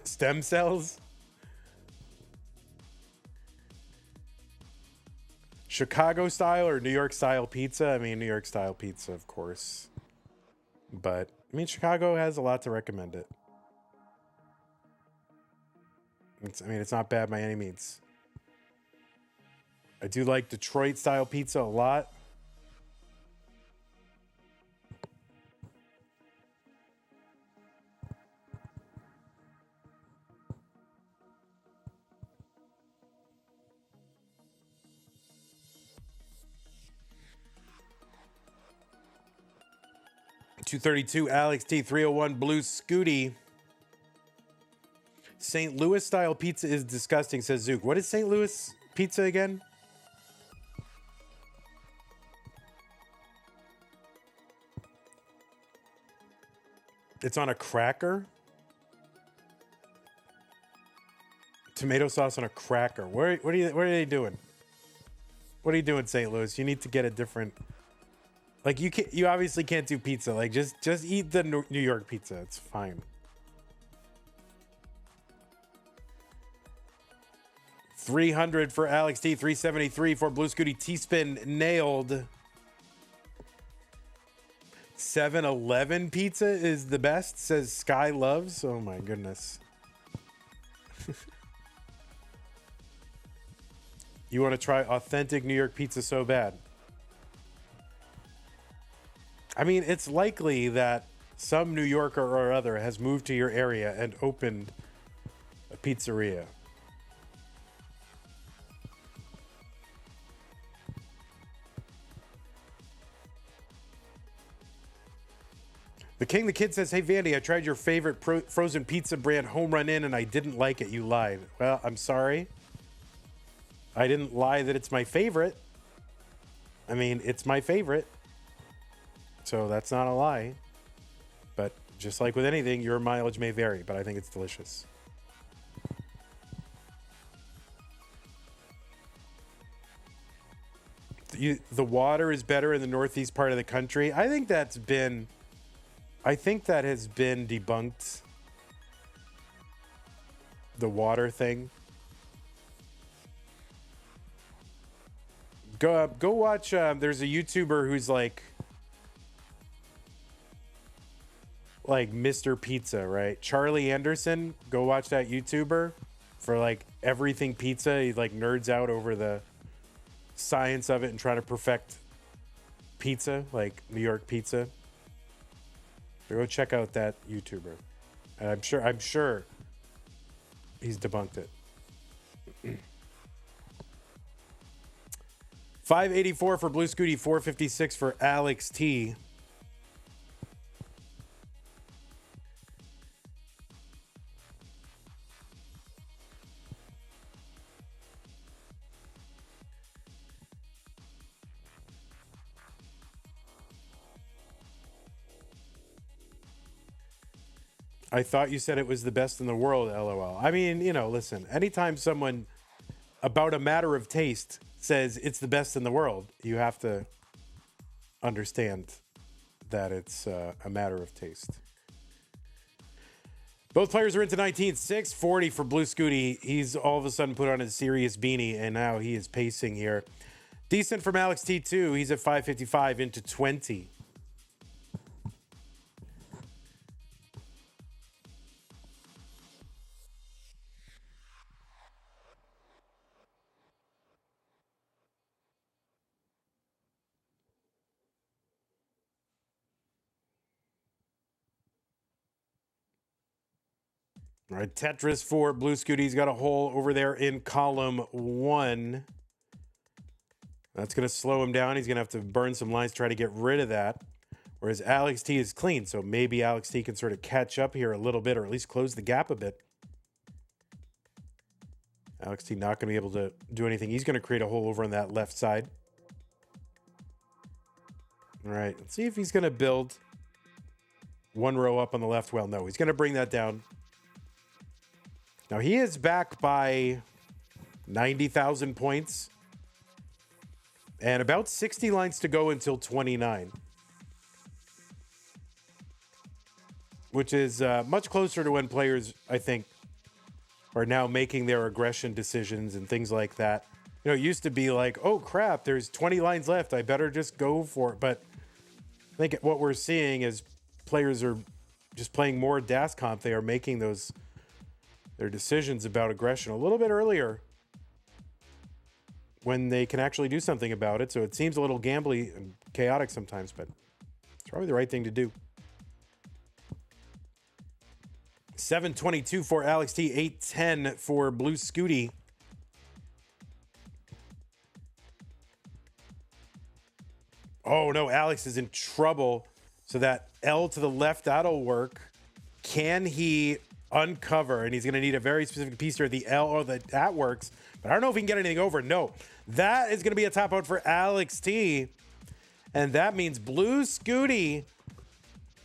Stem cells? Chicago style or New York style pizza? I mean, New York style pizza, of course. But, I mean, Chicago has a lot to recommend it. It's not bad by any means. I do like Detroit style pizza a lot. $232 Alex T, 301 Blue Scuti. St. Louis style pizza is disgusting, says Zook. What is St. Louis pizza again? It's on a cracker? Tomato sauce on a cracker. What are they doing? What are you doing, St. Louis? You need to get a different. Like you obviously can't do pizza. Like just eat the New York pizza. It's fine. 300 for Alex T, 373 for Blue Scuti. T-Spin nailed. 7-Eleven pizza is the best, says Sky Loves. Oh my goodness. You want to try authentic New York pizza so bad? I mean, it's likely that some New Yorker or other has moved to your area and opened a pizzeria. The King the Kid says, hey, Vandy, I tried your favorite frozen pizza brand, Home Run Inn, and I didn't like it. You lied. Well, I'm sorry. I didn't lie that it's my favorite. I mean, it's my favorite. So that's not a lie. But just like with anything, your mileage may vary, but I think it's delicious. The water is better in the northeast part of the country. I think that has been debunked. The water thing. Go watch. There's a YouTuber who's like Mr. Pizza, right? Charlie Anderson. Go watch that YouTuber for like everything pizza. He like nerds out over the science of it and trying to perfect pizza, like New York pizza. So go check out that YouTuber. And I'm sure he's debunked it. 584 for Blue Scuti, 456 for Alex T. I thought you said it was the best in the world, LOL. I mean, you know, listen, anytime someone about a matter of taste says it's the best in the world, you have to understand that it's a matter of taste. Both players are into 19. 640 for Blue Scuti. He's all of a sudden put on a serious beanie, and now he is pacing here. Decent from Alex T2. He's at 555 into 20. All right, Tetris for Blue Scuti. He's got a hole over there in column 1. That's going to slow him down. He's going to have to burn some lines to try to get rid of that. Whereas Alex T is clean. So maybe Alex T can sort of catch up here a little bit, or at least close the gap a bit. Alex T not going to be able to do anything. He's going to create a hole over on that left side. All right, let's see if he's going to build one row up on the left. Well, no, he's going to bring that down. Now, he is back by 90,000 points and about 60 lines to go until 29, which is much closer to when players, I think, are now making their aggression decisions and things like that. You know, it used to be like, oh, crap, there's 20 lines left. I better just go for it. But I think what we're seeing is players are just playing more DAS comp. They are making their decisions about aggression a little bit earlier when they can actually do something about it. So it seems a little gambly and chaotic sometimes, but it's probably the right thing to do. 722 for Alex T, 810 for Blue Scuti. Oh no, Alex is in trouble. So that L to the left, that'll work. Can he uncover? And he's going to need a very specific piece here. The L, or that works. But I don't know if he can get anything over. No, that is going to be a top out for Alex T. And that means Blue Scuti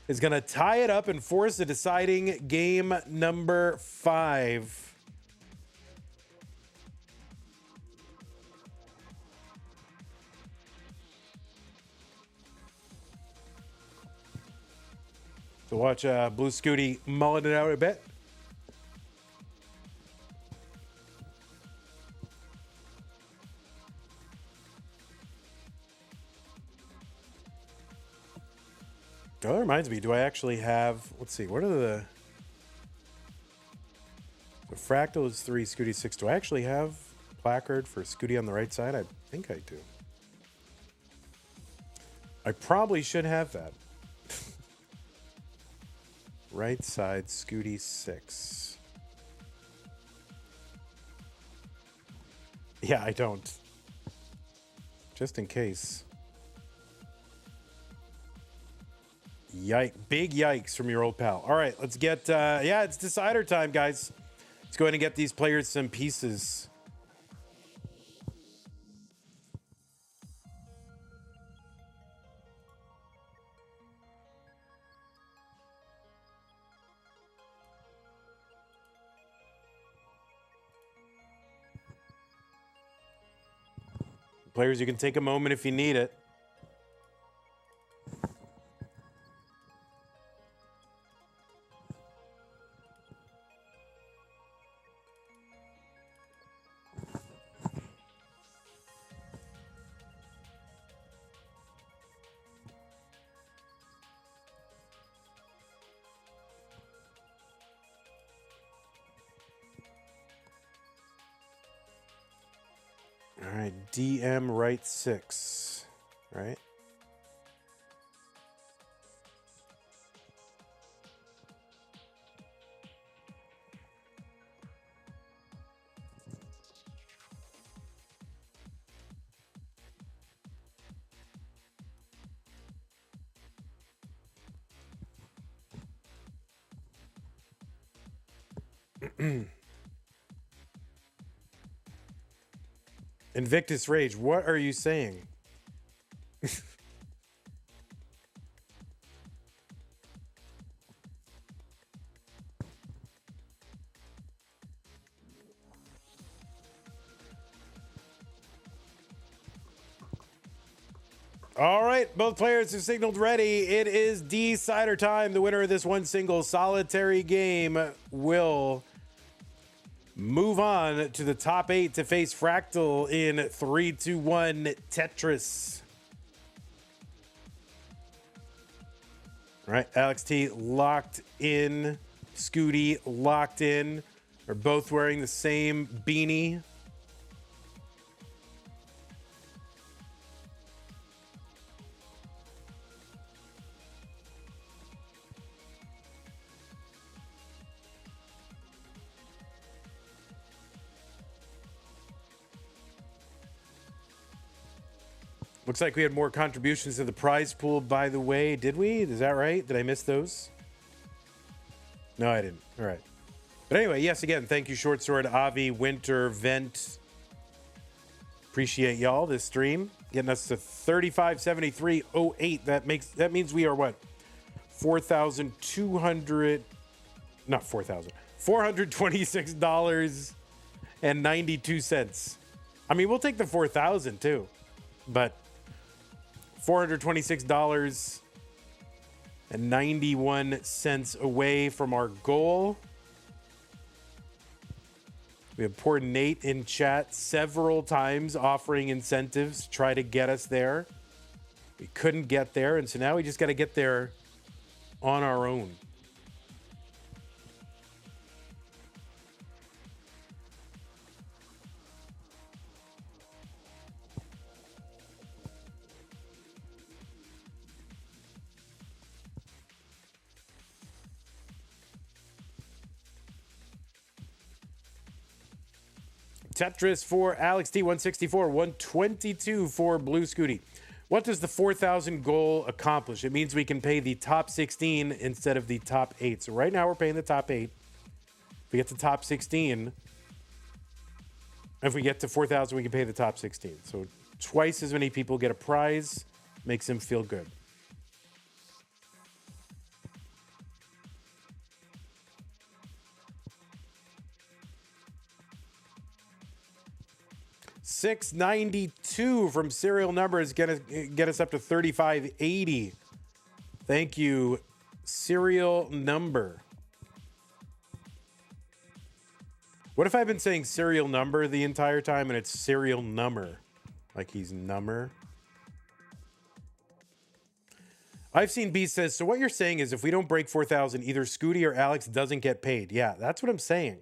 is going to tie it up and force the deciding game number 5. So watch Blue Scuti mulling it out a bit. Oh, that reminds me, do I actually have, let's see, what are the Fractal is 3, Scuti 6. Do I actually have placard for Scuti on the right side? I think I do. I probably should have that. Right side, Scuti 6. Yeah, I don't. Just in case. Big yikes from your old pal. All right, let's get, yeah, it's decider time, guys. Let's go ahead and get these players some pieces. Players, you can take a moment if you need it. All right, DM right 6, right? Invictus Rage, what are you saying? All right, both players have signaled ready. It is decider time. The winner of this one single solitary game will move on to the top 8 to face Fractal in 3-2-1 Tetris. All right, Alex T locked in. Scuti locked in. They're both wearing the same beanie. Looks like we had more contributions to the prize pool, by the way. Did we? Is that right? Did I miss those? No, I didn't. All right. But anyway, yes, again, thank you, Short Sword, Avi, Winter, Vent. Appreciate y'all this stream. Getting us to 3573.08. That means we are what? 4,200, not 4,000. $426.92. I mean, we'll take the 4,000 too. But $426.91 away from our goal. We have poor Nate in chat several times offering incentives to try to get us there. We couldn't get there, and so now we just got to get there on our own. Tetris for Alex T, 164, 122 for Blue Scuti. What does the 4,000 goal accomplish? It means we can pay the top 16 instead of the top 8. So right now we're paying the top 8. If we get to top 16, if we get to 4,000, we can pay the top 16. So twice as many people get a prize. Makes them feel good. $692 from serial number is going to get us up to 3580. Thank you, serial number. What if I've been saying serial number the entire time and it's serial number? Like he's number. I've seen B says, so what you're saying is if we don't break 4,000, either Scuti or Alex doesn't get paid. Yeah, that's what I'm saying.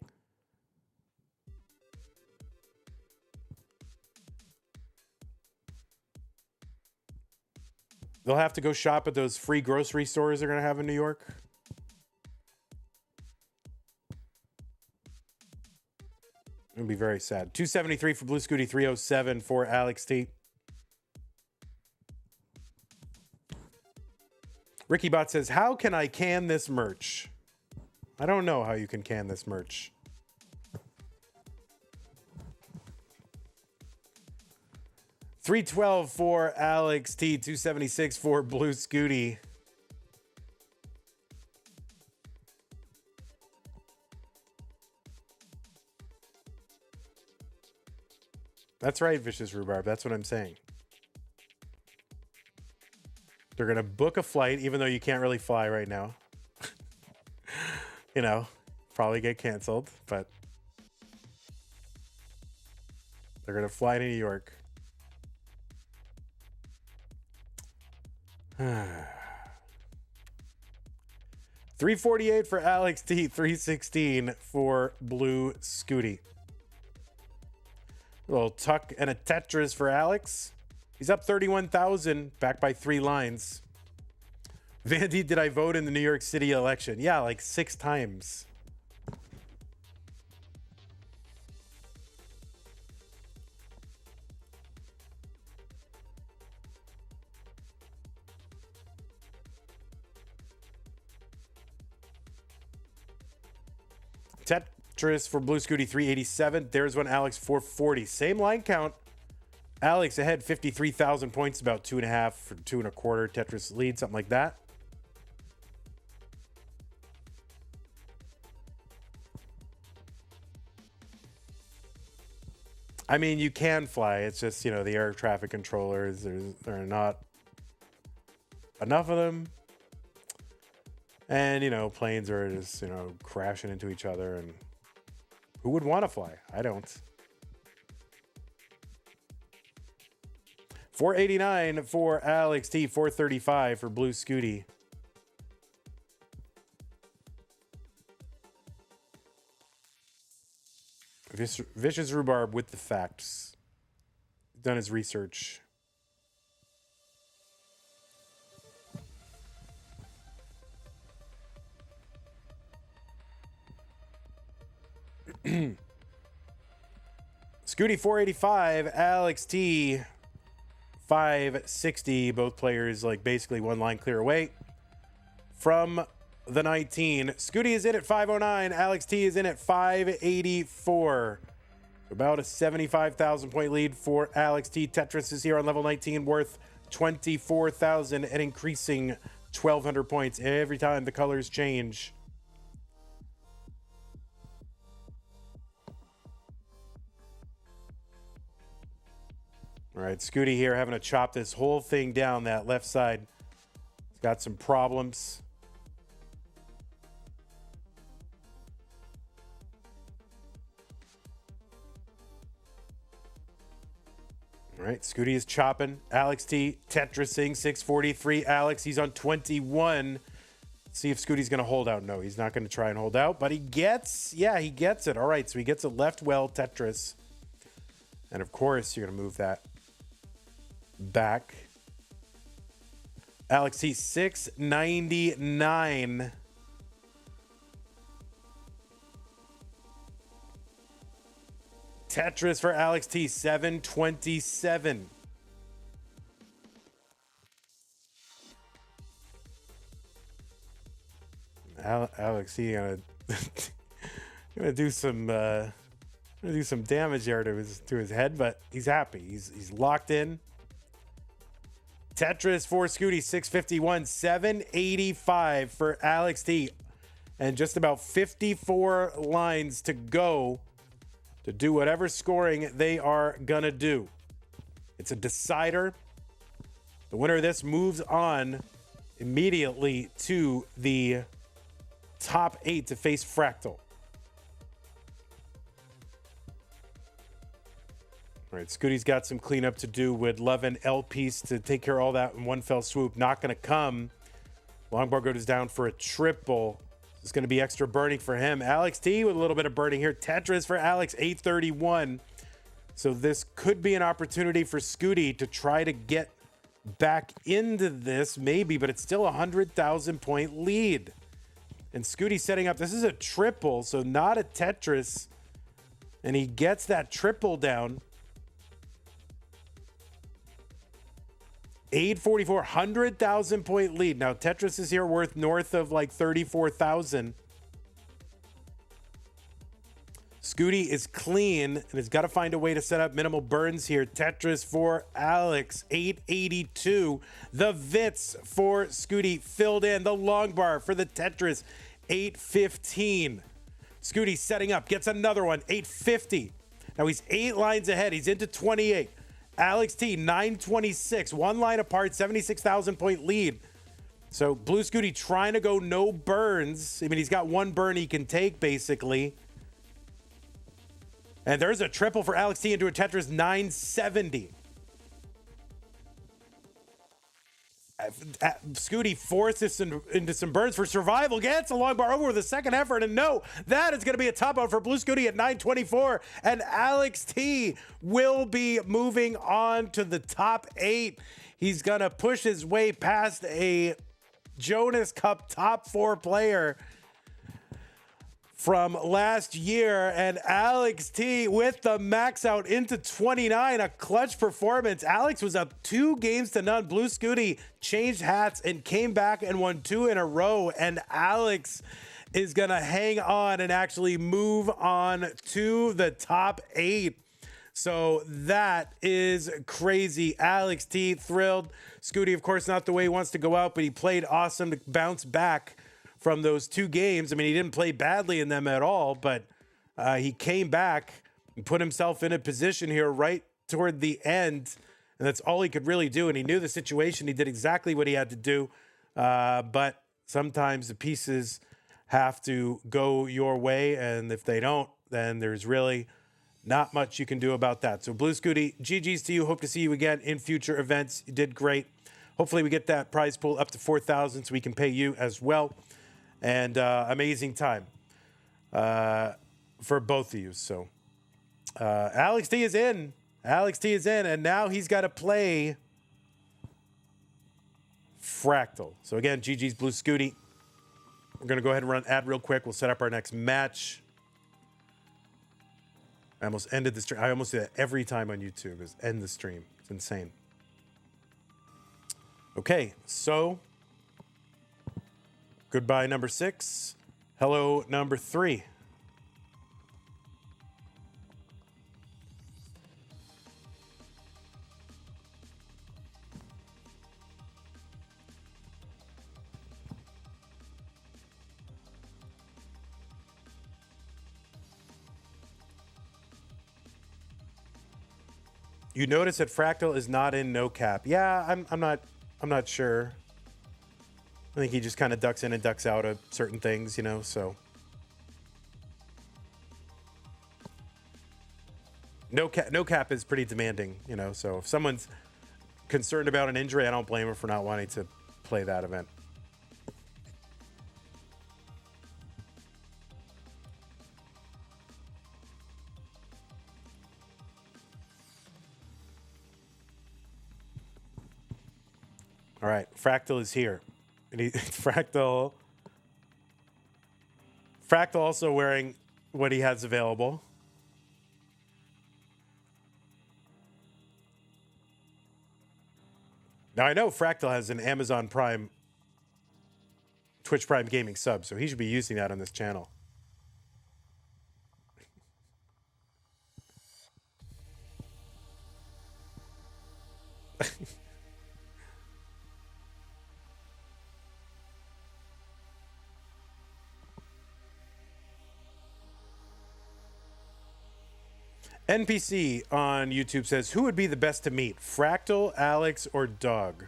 They'll have to go shop at those free grocery stores they're going to have in New York. It'll be very sad. 273 for Blue Scuti, 307 for Alex T. Ricky Bot says, how can I can this merch? I don't know how you can can this merch. $312 for Alex T, 276 for Blue Scuti. That's right, Vicious Rhubarb. That's what I'm saying. They're going to book a flight, even though you can't really fly right now. You know, probably get canceled, but they're going to fly to New York. $348 for Alex T, $316 for Blue Scuti. A little tuck and a Tetris for Alex. He's up 31,000, back by 3 lines. Vandy, did I vote in the New York City election? Yeah, like 6 times. Tetris for Blue Scuti 387. There's one Alex 440. Same line count. Alex ahead 53,000 points, about 2.5 for 2.25. Tetris lead, something like that. I mean, you can fly. It's just, the air traffic controllers, there are not enough of them. And, planes are just, crashing into each other. And who would want to fly? I don't. 489 for Alex T. 435 for Blue Scuti. Vicious Rhubarb with the facts. Done his research. Scuti 485, Alex T 560. Both players basically one line clear away from the 19. Scuti is in at 509. Alex T is in at 584. About a 75,000 point lead for Alex T. Tetris is here on level 19, worth 24,000 and increasing 1,200 points every time the colors change. All right, Scuti here having to chop this whole thing down. That left side, it's got some problems. All right, Scuti is chopping. Alex T, Tetrising, 643. Alex, he's on 21. Let's see if Scuti's going to hold out. No, he's not going to try and hold out, but he gets it. All right, so he gets a left well Tetris. And of course, you're going to move that back. Alex T, 699. Tetris for Alex T, 727. Alex T gonna do some damage there to his head, but he's happy. He's locked in. Tetris for Scuti, 651, 785 for Alex T, and just about 54 lines to go to do whatever scoring they are gonna do. It's a decider. The winner of this moves on immediately to the top 8 to face Fractal. All right, Scuti's got some cleanup to do. Would love an L piece to take care of all that in one fell swoop. Not going to come. Longbar goes down for a triple. It's going to be extra burning for him. Alex T with a little bit of burning here. Tetris for Alex, 831. So this could be an opportunity for Scuti to try to get back into this, maybe, but it's still a 100,000 point lead. And Scuti setting up, this is a triple, so not a Tetris. And he gets that triple down. 844, 100,000 point lead. Now, Tetris is here worth north of 34,000. Scuti is clean and has got to find a way to set up minimal burns here. Tetris for Alex, 882. The Vits for Scuti filled in. The long bar for the Tetris, 815. Scuti setting up, gets another one, 850. Now he's 8 lines ahead. He's into 28. Alex T, 926. One line apart, 76,000 point lead. So Blue Scuti trying to go no burns. I mean, he's got one burn he can take, basically. And there's a triple for Alex T into a Tetris, 970. Scuti forces into some burns for survival. Gets a long bar over with a second effort. And no, that is going to be a top out for Blue Scuti at 924. And Alex T will be moving on to the top 8. He's going to push his way past a Jonas Cup top 4 player from last year, and Alex T with the max out into 29, a clutch performance. Alex was up 2 games to none. Blue Scuti changed hats and came back and won 2 in a row, and Alex is gonna hang on and actually move on to the top 8. So that is crazy. Alex T thrilled. Scuti, of course, not the way he wants to go out, but he played awesome to bounce back from those 2 games. I mean, he didn't play badly in them at all, but he came back and put himself in a position here right toward the end, and that's all he could really do. And he knew the situation. He did exactly what he had to do, but sometimes the pieces have to go your way, and if they don't, then there's really not much you can do about that. So Blue Scuti, GG's to you. Hope to see you again in future events. You did great. Hopefully we get that prize pool up to 4,000 so we can pay you as well. And amazing time for both of you. So Alex T is in. Alex T is in. And now he's got to play Fractal. So again, GG's Blue Scuti. We're going to go ahead and run ad real quick. We'll set up our next match. I almost ended the stream. I almost do that every time on YouTube, is end the stream. It's insane. Okay, so goodbye, number 6. Hello, number 3. You notice that Fractal is not in no cap. Yeah, I'm not sure. I think he just kind of ducks in and ducks out of certain things, you know, so. No cap is pretty demanding, you know, so if someone's concerned about an injury, I don't blame him for not wanting to play that event. All right, Fractal is here. And Fractal also wearing what he has available. Now I know Fractal has an Amazon Prime, Twitch Prime Gaming sub, so he should be using that on this channel. NPC on YouTube says, who would be the best to meet? Fractal, Alex, or Doug?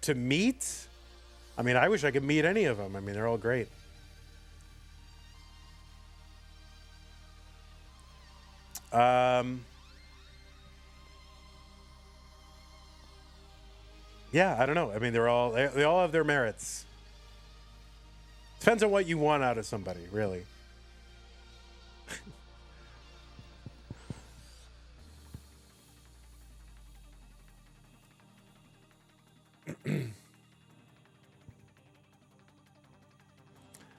To meet? I mean, I wish I could meet any of them. I mean, they're all great. Yeah, I don't know. I mean, they all have their merits. Depends on what you want out of somebody, really.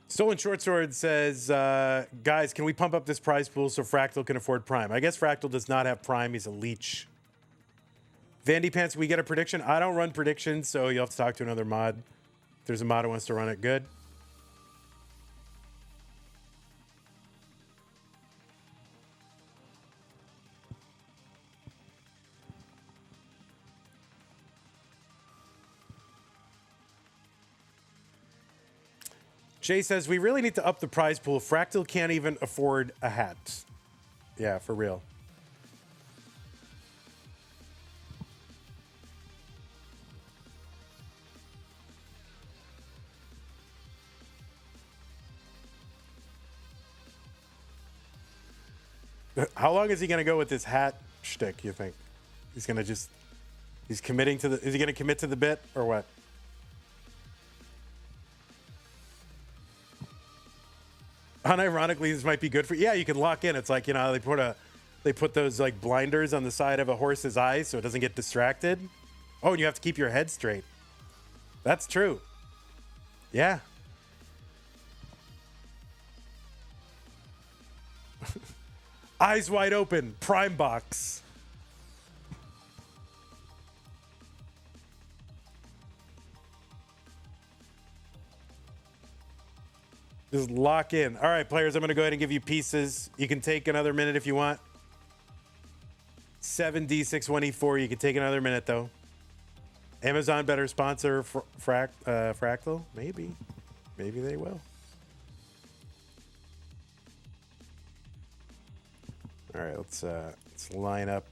Stolen Short Sword says, guys, can we pump up this prize pool so Fractal can afford Prime? I guess Fractal does not have Prime. He's a leech. Vandy Pants, we get a prediction? I don't run predictions, so you'll have to talk to another mod. If there's a mod who wants to run it, good. Jay says, we really need to up the prize pool. Fractal can't even afford a hat. Yeah, for real. How long is he going to go with this hat shtick, you think? He's going to just He's committing to the. Is he going to commit to the bit or what? Unironically, this might be good for. Yeah, you can lock in. It's like, you know, they put those like blinders on the side of a horse's eyes so it doesn't get distracted. Oh, and you have to keep your head straight. That's true. Yeah. Eyes wide open. Prime box. Just lock in. All right, players, I'm going to go ahead and give you pieces. You can take another minute if you want. 7D61E4. You can take another minute, though. Amazon better sponsor Fractal? Maybe. Maybe they will. All right, let's line up.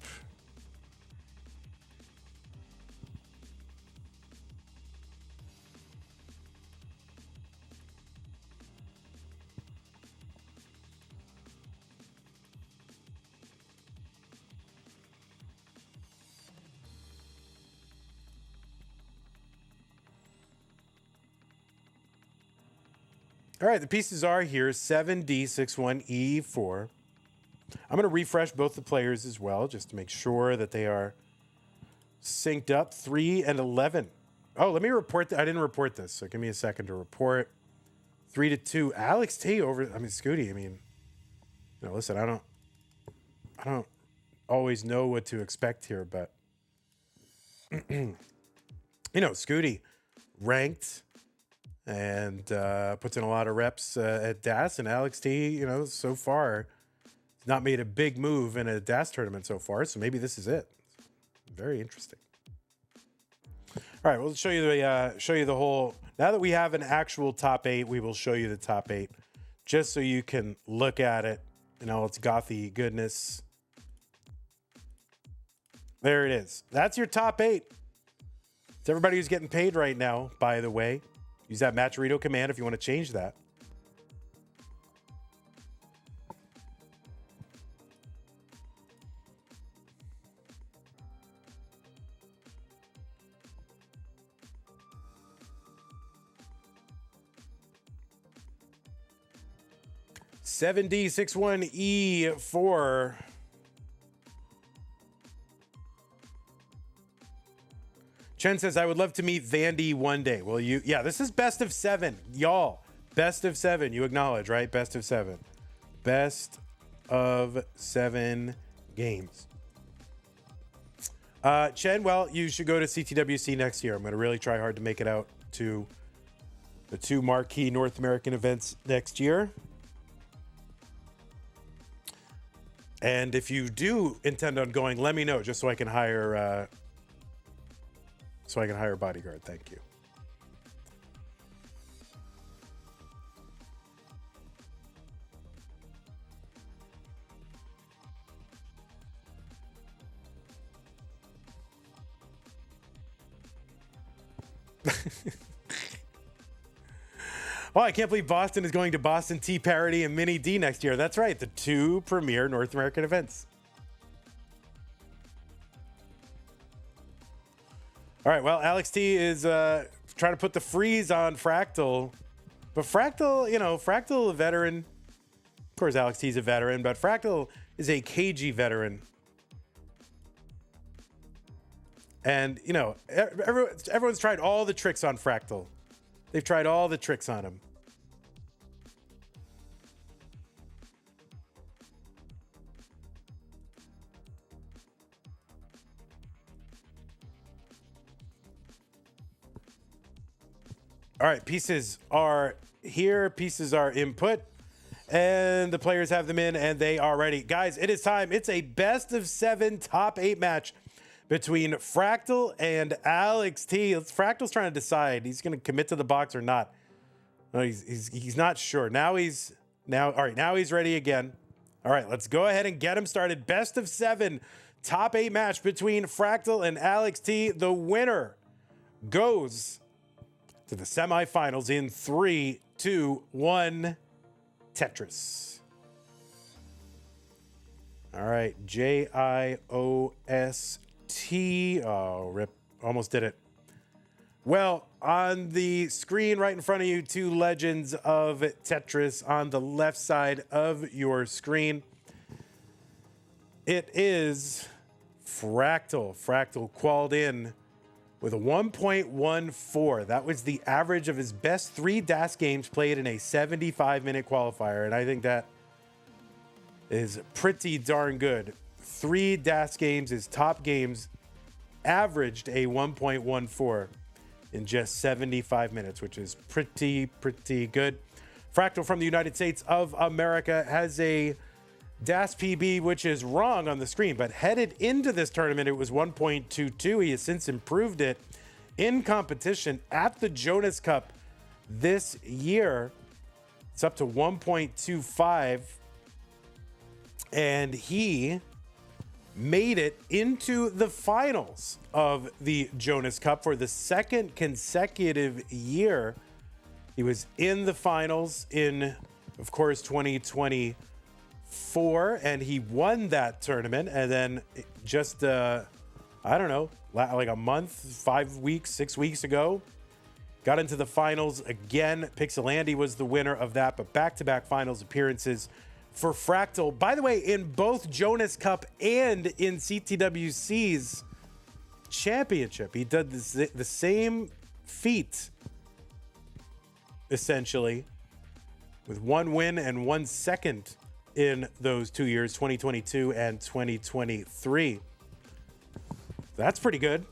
All right, the pieces are here, 7D61E4. I'm going to refresh both the players as well, just to make sure that they are synced up. 3 and 11. Oh, let me report. I didn't report this, so give me a second to report. 3-2. Alex T over. I mean, Scuti. I mean, you know, listen. I don't always know what to expect here, but you know, Scuti ranked and puts in a lot of reps at DAS, and Alex T, you know, so far not made a big move in a DAS tournament so far, so maybe this is it. Very interesting. All right, we'll show you the whole. Now that we have an actual top 8, we will show you the top 8, just so you can look at it in all its gothy goodness. There it is. That's your top 8. It's everybody who's getting paid right now, by the way. Use that Matcherito command if you want to change that. $7D61E4. Chen says, I would love to meet Vandy one day. Well, yeah, this is best of 7. Y'all, best of 7. You acknowledge, right? Best of 7. Best of 7 games. Chen, well, you should go to CTWC next year. I'm going to really try hard to make it out to the 2 marquee North American events next year. And if you do intend on going, let me know, just so I can hire a bodyguard. Thank you. Oh, I can't believe Boston is going to Boston Tea Parody and Mini D next year. That's right, the 2 premier North American events. All right, well, Alex T is trying to put the freeze on Fractal. But Fractal, you know, Fractal, a veteran. Of course, Alex T is a veteran, but Fractal is a cagey veteran. And, you know, everyone's tried all the tricks on Fractal. They've tried all the tricks on him. All right, pieces are here. Pieces are input. And the players have them in, and they are ready. Guys, it is time. It's a best of 7 top 8 match between Fractal and Alex T. Fractal's trying to decide he's going to commit to the box or not. No, he's not sure. Now he's ready again. All right, let's go ahead and get him started. Best of 7 top 8 match between Fractal and Alex T. The winner goes to the semifinals in 3, 2, 1. Tetris. All right, JIOST. T. Oh, rip. Almost did it. Well, on the screen right in front of you, two legends of Tetris on the left side of your screen. It is Fractal. Fractal qualified in with a 1.14. That was the average of his best 3 DAS games played in a 75-minute qualifier. And I think that is pretty darn good. 3 DAS games, his top games, averaged a 1.14 in just 75 minutes, which is pretty good. Fractal from the United States of America has a DAS PB, which is wrong on the screen, but headed into this tournament, it was 1.22. He has since improved it in competition at the Jonas Cup this year. It's up to 1.25, and he made it into the finals of the Jonas Cup for the 2nd consecutive year. He was in the finals in, of course, 2024, and he won that tournament. And then just, I don't know, like a month, 5 weeks, 6 weeks ago, got into the finals again. Pixelandy was the winner of that, but back-to-back finals appearances for Fractal. By the way, in both Jonas Cup and in CTWC's championship, he did the same feat, essentially, with 1 win and 1 second in those 2 years, 2022 and 2023. That's pretty good.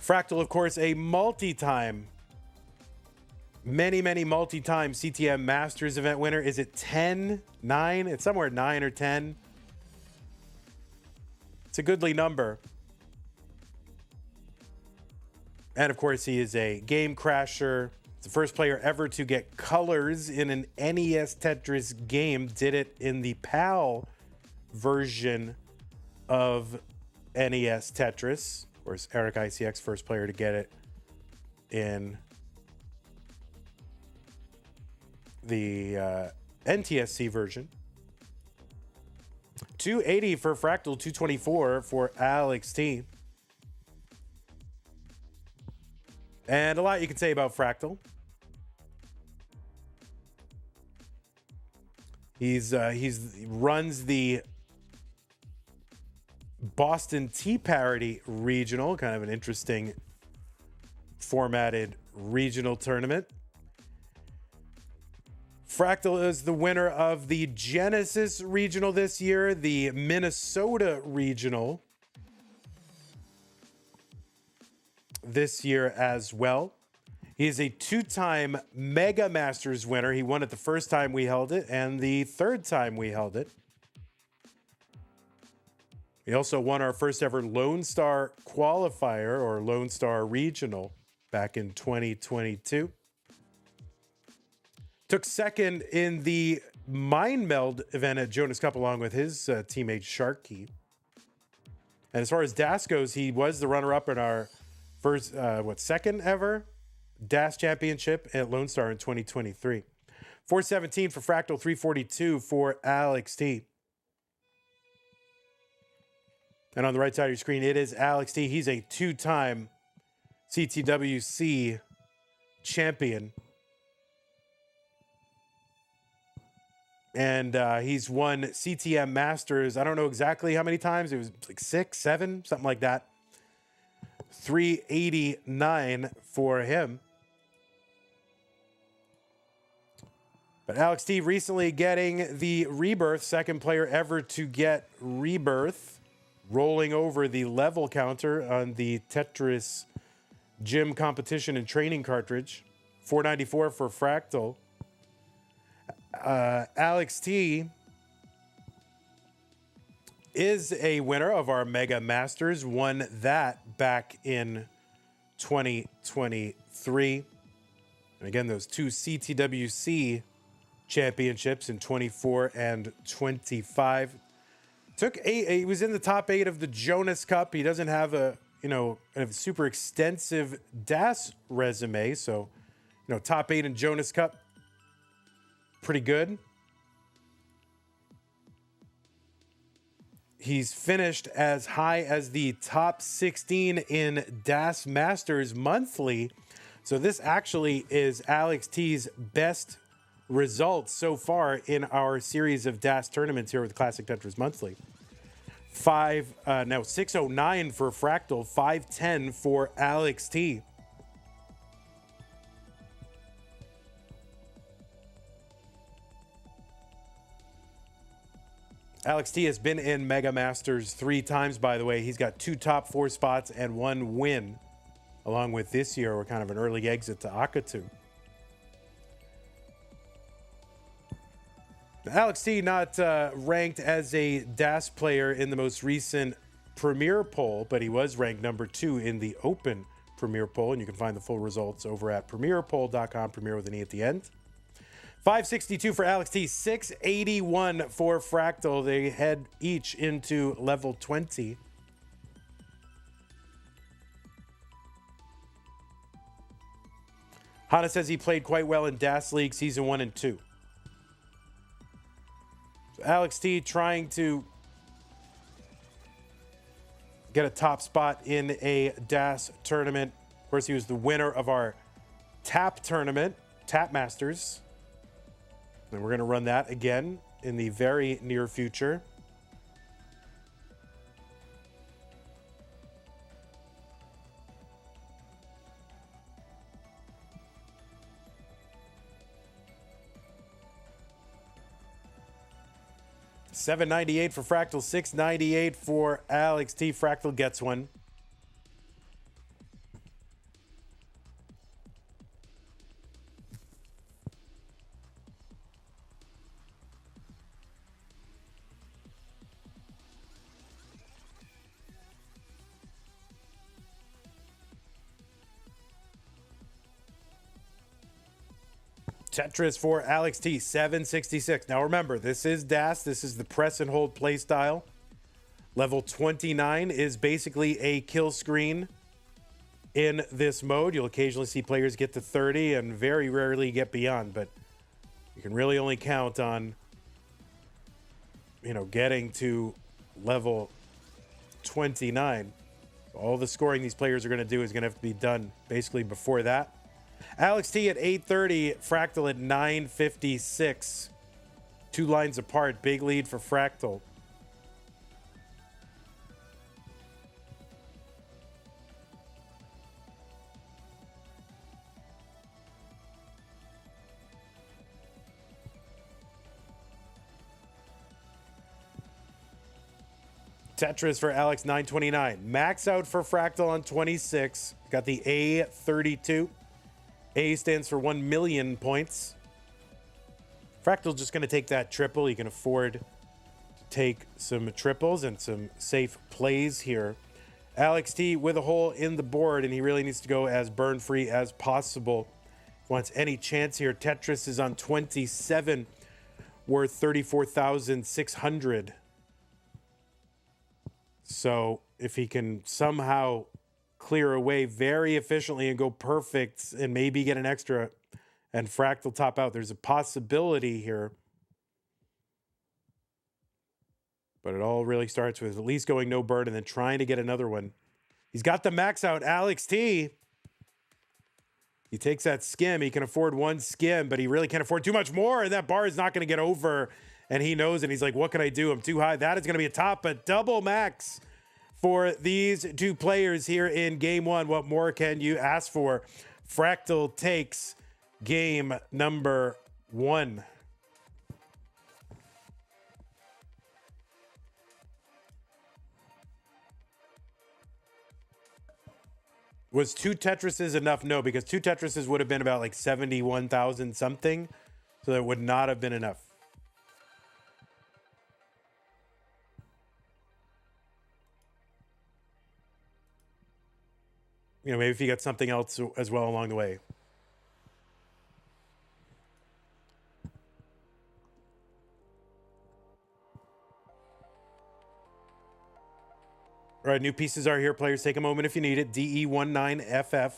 Fractal, of course, a many multi-time CTM Masters event winner. Is it 10, 9? It's somewhere 9 or 10. It's a goodly number. And of course, he is a game crasher. He's the first player ever to get colors in an NES Tetris game. Did it in the PAL version of NES Tetris. Of course, Eric ICX, first player to get it in the NTSC version. 280 for Fractal, 224 for Alex T. And a lot you can say about Fractal. He runs the Boston Tea Parity Regional, kind of an interesting formatted regional tournament. Fractal is the winner of the Genesis Regional this year, the Minnesota Regional this year as well. He is a 2-time Mega Masters winner. He won it the first time we held it and the 3rd time we held it. He also won our first ever Lone Star qualifier or Lone Star Regional back in 2022. Took 2nd in the Mind Meld event at Jonas Cup along with his teammate Sharky. And as far as DAS goes, he was the runner-up in our first, 2nd ever DAS championship at Lone Star in 2023. 417 for Fractal, 342 for Alex T. And on the right side of your screen, it is Alex T. He's a 2-time CTWC champion. And he's won CTM Masters. I don't know exactly how many times. It was like 6, 7, something like that. 389 for him. But Alex T recently getting the Rebirth, 2nd player ever to get Rebirth, rolling over the level counter on the Tetris gym competition and training cartridge. 494 for Fractal. Alex T is a winner of our Mega Masters, won that back in 2023. And again, those 2 CTWC championships in 24 and 25. He was in the top 8 of the Jonas Cup. He doesn't have a super extensive DAS resume, so top 8 in Jonas Cup. Pretty good. He's finished as high as the top 16 in Das Masters monthly. So this actually is Alex T's best results so far in our series of DAS tournaments here with Classic Tetris Monthly. 609 for Fractal, 510 for Alex T. Alex T has been in Mega Masters 3 times, by the way. He's got 2 top 4 spots and 1 win. Along with this year, we're kind of an early exit to Akatu. Alex T not ranked as a DAS player in the most recent Premier poll, but he was ranked number 2 in the Open Premier poll, and you can find the full results over at premierpoll.com, Premier with an E at the end. 562 for Alex T, 681 for Fractal. They head each into level 20. Hana says he played quite well in DAS League Season 1 and 2. So Alex T trying to get a top spot in a DAS tournament. Of course, he was the winner of our TAP tournament, TAP Masters. And we're going to run that again in the very near future. $798 for Fractal, $698 for Alex T. Fractal gets one. Tetris for Alex T, 766. Now remember, this is DAS. This is the press and hold play style. Level 29 is basically a kill screen in this mode. You'll occasionally see players get to 30 and very rarely get beyond, but you can really only count on, getting to level 29. All the scoring these players are going to do is going to have to be done basically before that. Alex T at 830, Fractal at 956. 2 lines apart, big lead for Fractal. Tetris for Alex, 929. Max out for Fractal on 26. Got the A32. A stands for 1 million points. Fractal's just going to take that triple. He can afford to take some triples and some safe plays here. Alex T with a hole in the board, and he really needs to go as burn-free as possible. If he wants any chance here, Tetris is on 27, worth 34,600. So if he can somehow clear away very efficiently and go perfect and maybe get an extra and Fractal top out, there's a possibility here. But it all really starts with at least going no burn and then trying to get another one. He's got the max out, Alex T. He takes that skim. He can afford 1 skim, but he really can't afford too much more. And that bar is not going to get over. And he knows, and he's like, what can I do? I'm too high. That is going to be a top, but double max for these 2 players here in game 1. What more can you ask for? Fractal takes game number 1. Was 2 Tetrises enough? No, because 2 Tetrises would have been about like 71,000 something. So that would not have been enough. Maybe if you got something else as well along the way. All right, new pieces are here. Players, take a moment if you need it. DE19FF.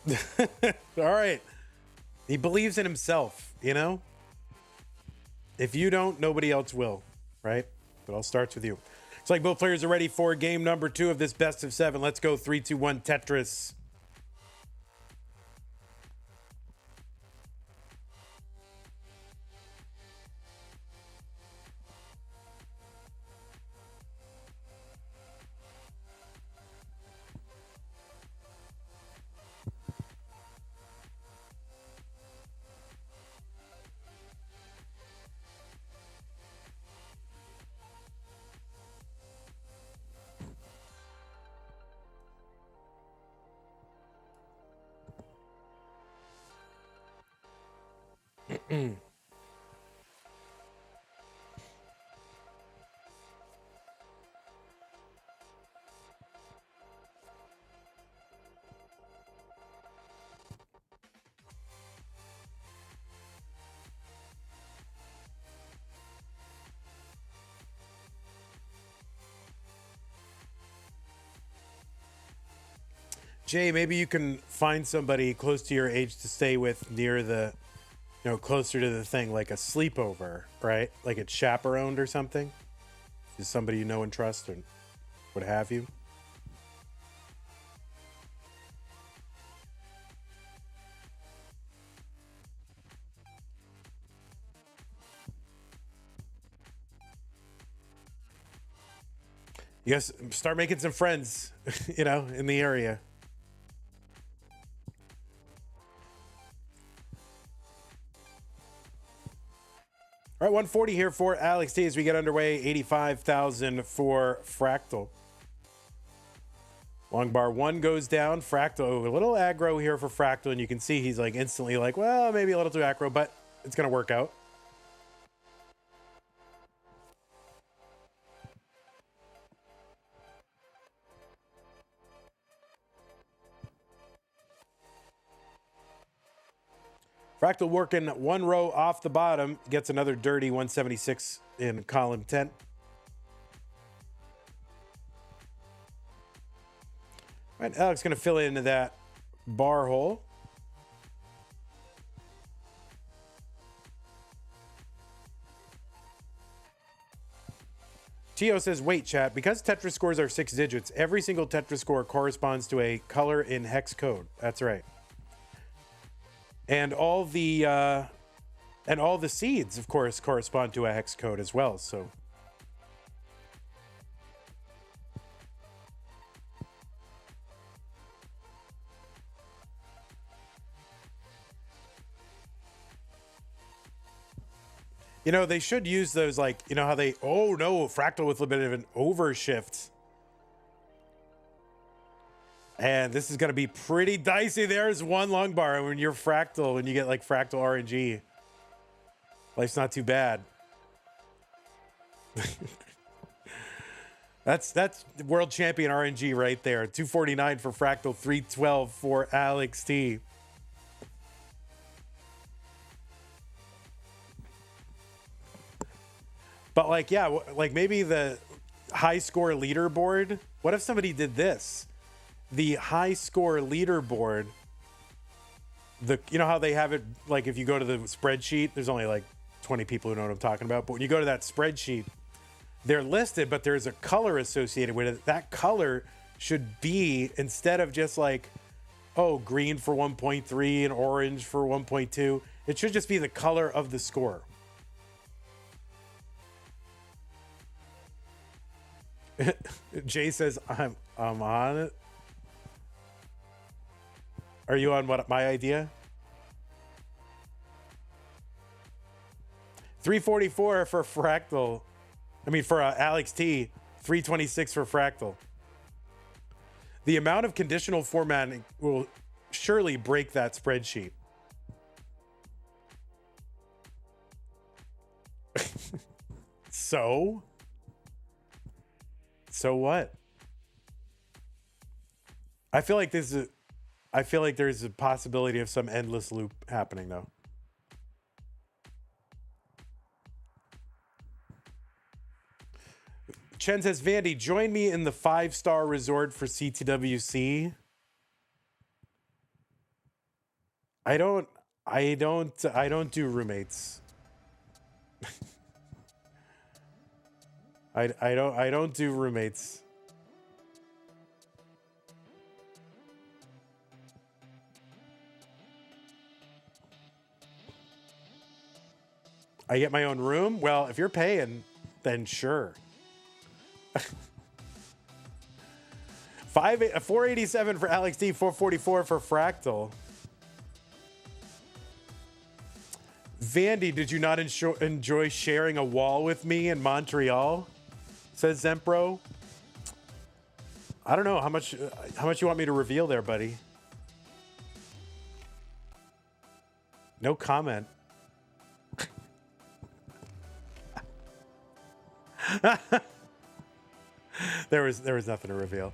All right. He believes in himself, you know? If you don't, nobody else will, right? It all starts with you. It's like both players are ready for game number 2 of this best of 7. Let's go 3, 2, 1, Tetris. Jay, maybe you can find somebody close to your age to stay with near the, closer to the thing, like a sleepover, right? Like it's chaperoned or something. Is somebody you know and trust and what have you. You guys start making some friends, in the area. All right, 140 here for Alex T as we get underway. 85,000 for Fractal. Long bar 1 goes down. Fractal, a little aggro here for Fractal, and you can see he's like instantly like, well, maybe a little too aggro, but it's going to work out. Fractal working 1 row off the bottom, gets another dirty 176 in column 10. All right, Alex going to fill into that bar hole. Tio says, wait, chat, because Tetris scores are 6 digits, every single Tetris score corresponds to a color in hex code. That's right. And all the seeds, of course, correspond to a hex code as well. So, they should use those, like, how they, oh no, Fractal with a bit of an overshift. And this is going to be pretty dicey. There's one long bar. And when you're Fractal, when you get like Fractal RNG, life's not too bad. That's world champion RNG right there. 249 for Fractal, 312 for Alex T. But like, yeah, like maybe the high score leaderboard. What if somebody did this? The high score leaderboard, how they have it, like if you go to the spreadsheet, there's only like 20 people who know what I'm talking about. But when you go to that spreadsheet, they're listed, but there's a color associated with it. That color should be, instead of just like, oh, green for 1.3 and orange for 1.2, it should just be the color of the score. Jay says, I'm on it. Are you on what my idea? 344 for Fractal. I mean, for Alex T. 326 for Fractal. The amount of conditional formatting will surely break that spreadsheet. So what? I feel like there's a possibility of some endless loop happening, though. Chen says, Vandy, join me in the 5-star resort for CTWC. I don't. I don't do roommates. I don't do roommates. I get my own room. Well, if you're paying, then sure. 487 for Alex D, 444 for Fractal. Vandy, did you not enjoy sharing a wall with me in Montreal? Says Zempro. I don't know how much you want me to reveal there, buddy. No comment. There was nothing to reveal.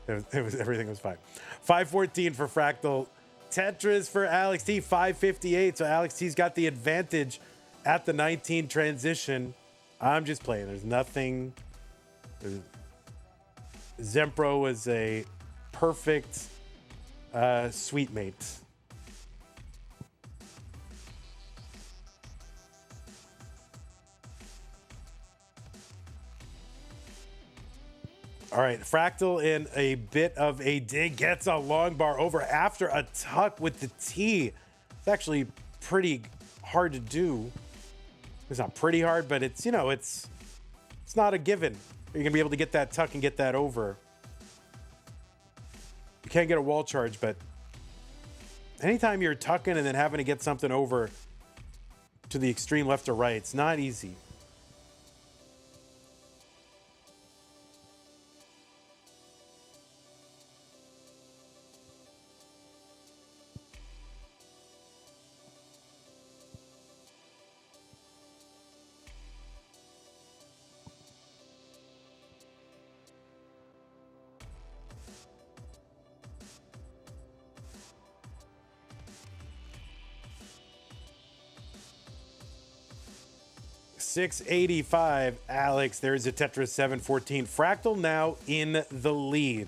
It was everything was fine. 514 for Fractal. Tetris for Alex T, 558. So Alex T's got the advantage at the 19 transition. I'm just playing. There's nothing. Zempro was a perfect sweet mate. All right, Fractal in a bit of a dig, gets a long bar over after a tuck with the T. It's actually pretty hard to do. It's not pretty hard, but it's, you know, it's not a given. You're gonna be able to get that tuck and get that over. You can't get a wall charge, but anytime you're tucking and then having to get something over to the extreme left or right, it's not easy. $685, Alex. There's a Tetris 714. Fractal now in the lead.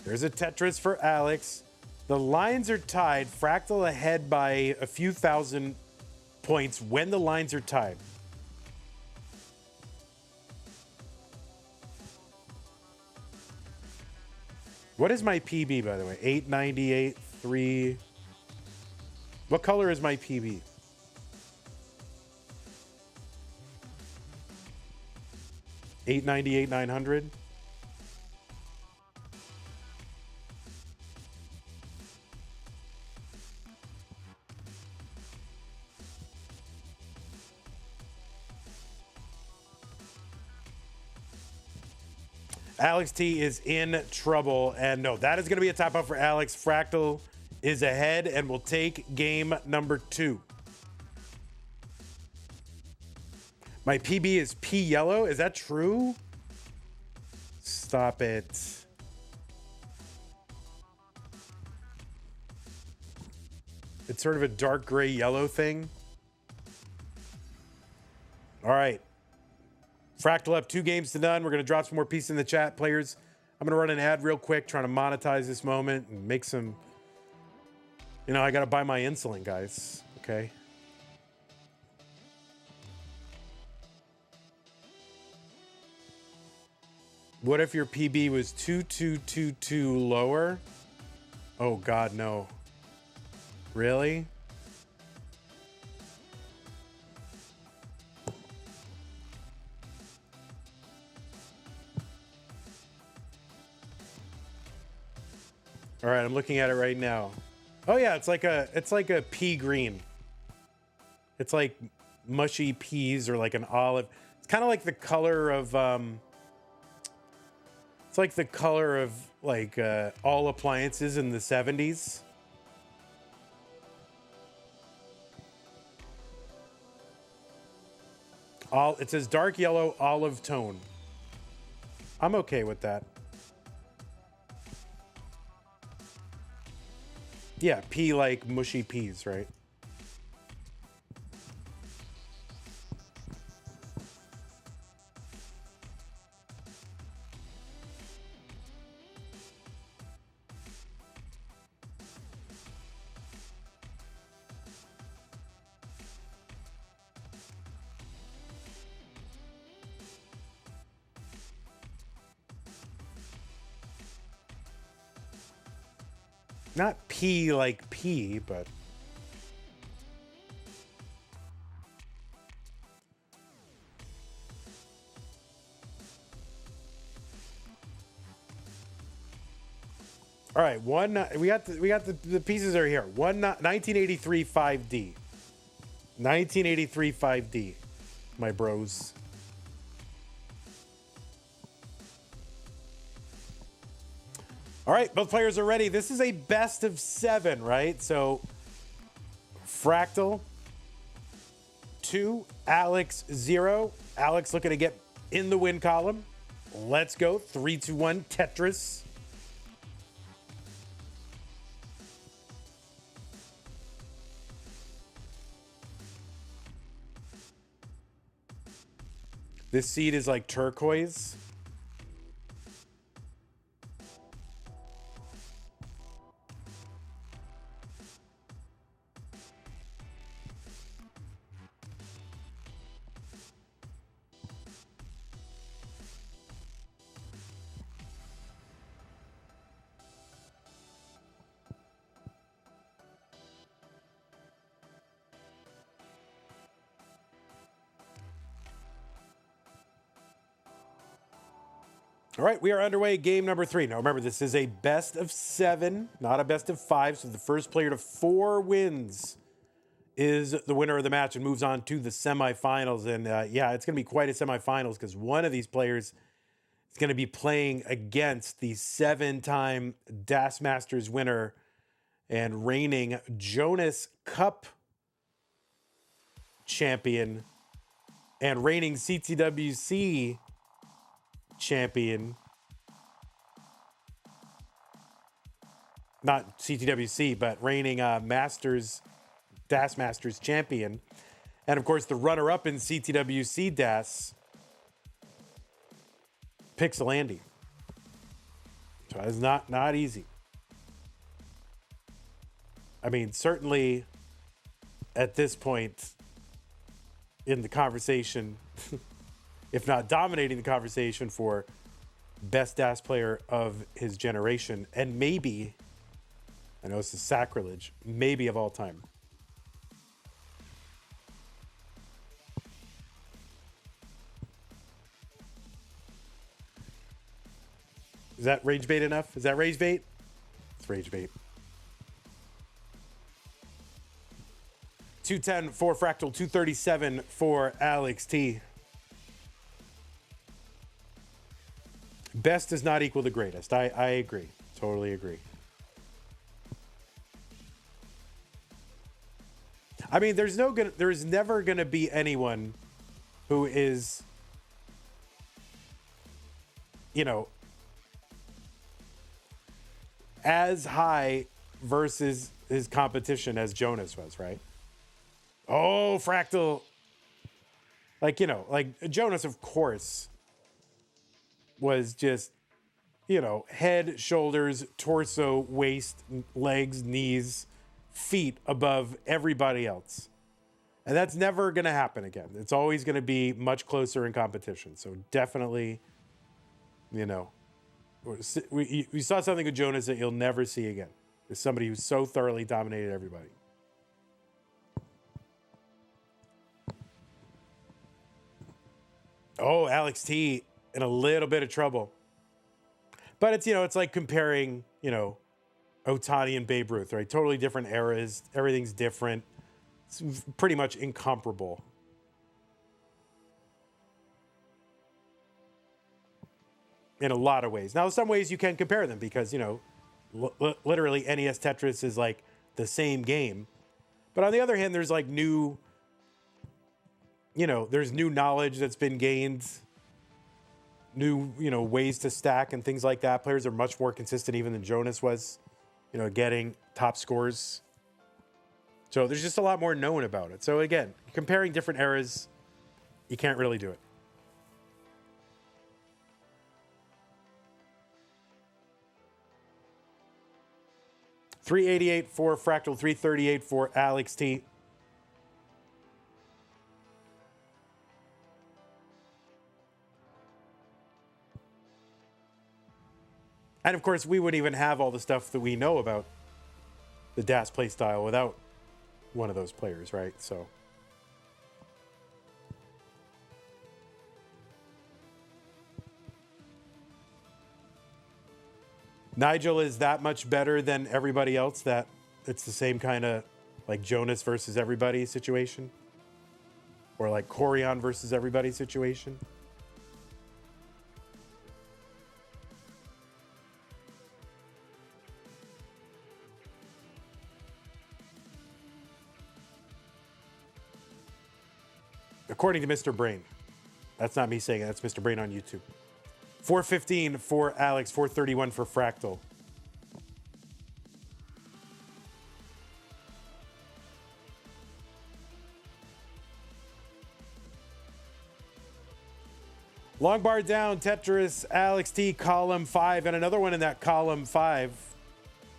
There's a Tetris for Alex. The lines are tied. Fractal ahead by a few thousand points when the lines are tied. What is my PB, by the way? 898.3. What color is my PB? $898, 900. Alex T is in trouble, and no, that is going to be a top up for Alex. Fractal is ahead and will take game number 2. My PB is P yellow. Is that true? Stop it. It's sort of a dark gray yellow thing. All right. Fractal up 2 games to none. We're going to drop some more pieces in the chat, players. I'm going to run an ad real quick, trying to monetize this moment and make some, you know, I got to buy my insulin, guys. Okay. What if your PB was 2222 lower? Oh God, no. Really? All right, I'm looking at it right now. Oh yeah, it's like a pea green. It's like mushy peas or like an olive. It's kind of like the color of it's like the color of like all appliances in the 70s. It says dark yellow olive tone. I'm okay with that. Yeah, pea like mushy peas, right? Not P like P, but... All right, we got the pieces are here. 1983 5D. 1983 5D, my bros. All right, both players are ready. This is a best of 7, right? So Fractal 2, Alex 0. Alex looking to get in the win column. Let's go. 3, 2, 1, Tetris. This seed is like turquoise. All right, we are underway. Game number 3. Now, remember, this is a best of 7, not a best of 5. So the first player to 4 wins is the winner of the match and moves on to the semifinals. And yeah, it's going to be quite a semifinals because one of these players is going to be playing against the 7-time Das Masters winner and reigning Jonas Cup champion and reigning CTWC champion, not CTWC, but reigning Das Masters champion, and of course the runner-up in CTWC Das, Pixel Andy. So it's not easy. I mean, certainly at this point in the conversation, if not dominating the conversation for best DAS player of his generation, and maybe, I know this is sacrilege, maybe of all time. Is that rage bait enough? Is that rage bait? It's rage bait. 210 for Fractal, 237 for Alex T. Best does not equal the greatest. I agree. Totally agree. I mean, there's never gonna be anyone who is, you know, as high versus his competition as Jonas was, right? Oh, Fractal. Like, you know, like Jonas, of course, was just, you know, head, shoulders, torso, waist, legs, knees, feet above everybody else. And that's never going to happen again. It's always going to be much closer in competition. So definitely, you know, we saw something with Jonas that you'll never see again. There's somebody who so thoroughly dominated everybody. Oh, Alex T in a little bit of trouble. But it's, you know, it's like comparing, you know, Ohtani and Babe Ruth, right? Totally different eras. Everything's different. It's pretty much incomparable. In a lot of ways. Now, in some ways you can compare them because, you know, literally NES Tetris is like the same game. But on the other hand, there's like new, you know, there's new knowledge that's been gained, new, you know, ways to stack and things like that. Players are much more consistent even than Jonas was, you know, getting top scores. So there's just a lot more known about it. So again, comparing different eras, you can't really do it. $388 for Fractal, $338 for Alex T. And of course, we wouldn't even have all the stuff that we know about the Das play style without one of those players, right? So Nigel is that much better than everybody else that it's the same kind of like Jonas versus everybody situation, or like Corian versus everybody situation. According to Mr. Brain. That's not me saying it. That's Mr. Brain on YouTube. 415 for Alex, 431 for Fractal. Long bar down, Tetris, Alex T, column 5, and another one in that column 5.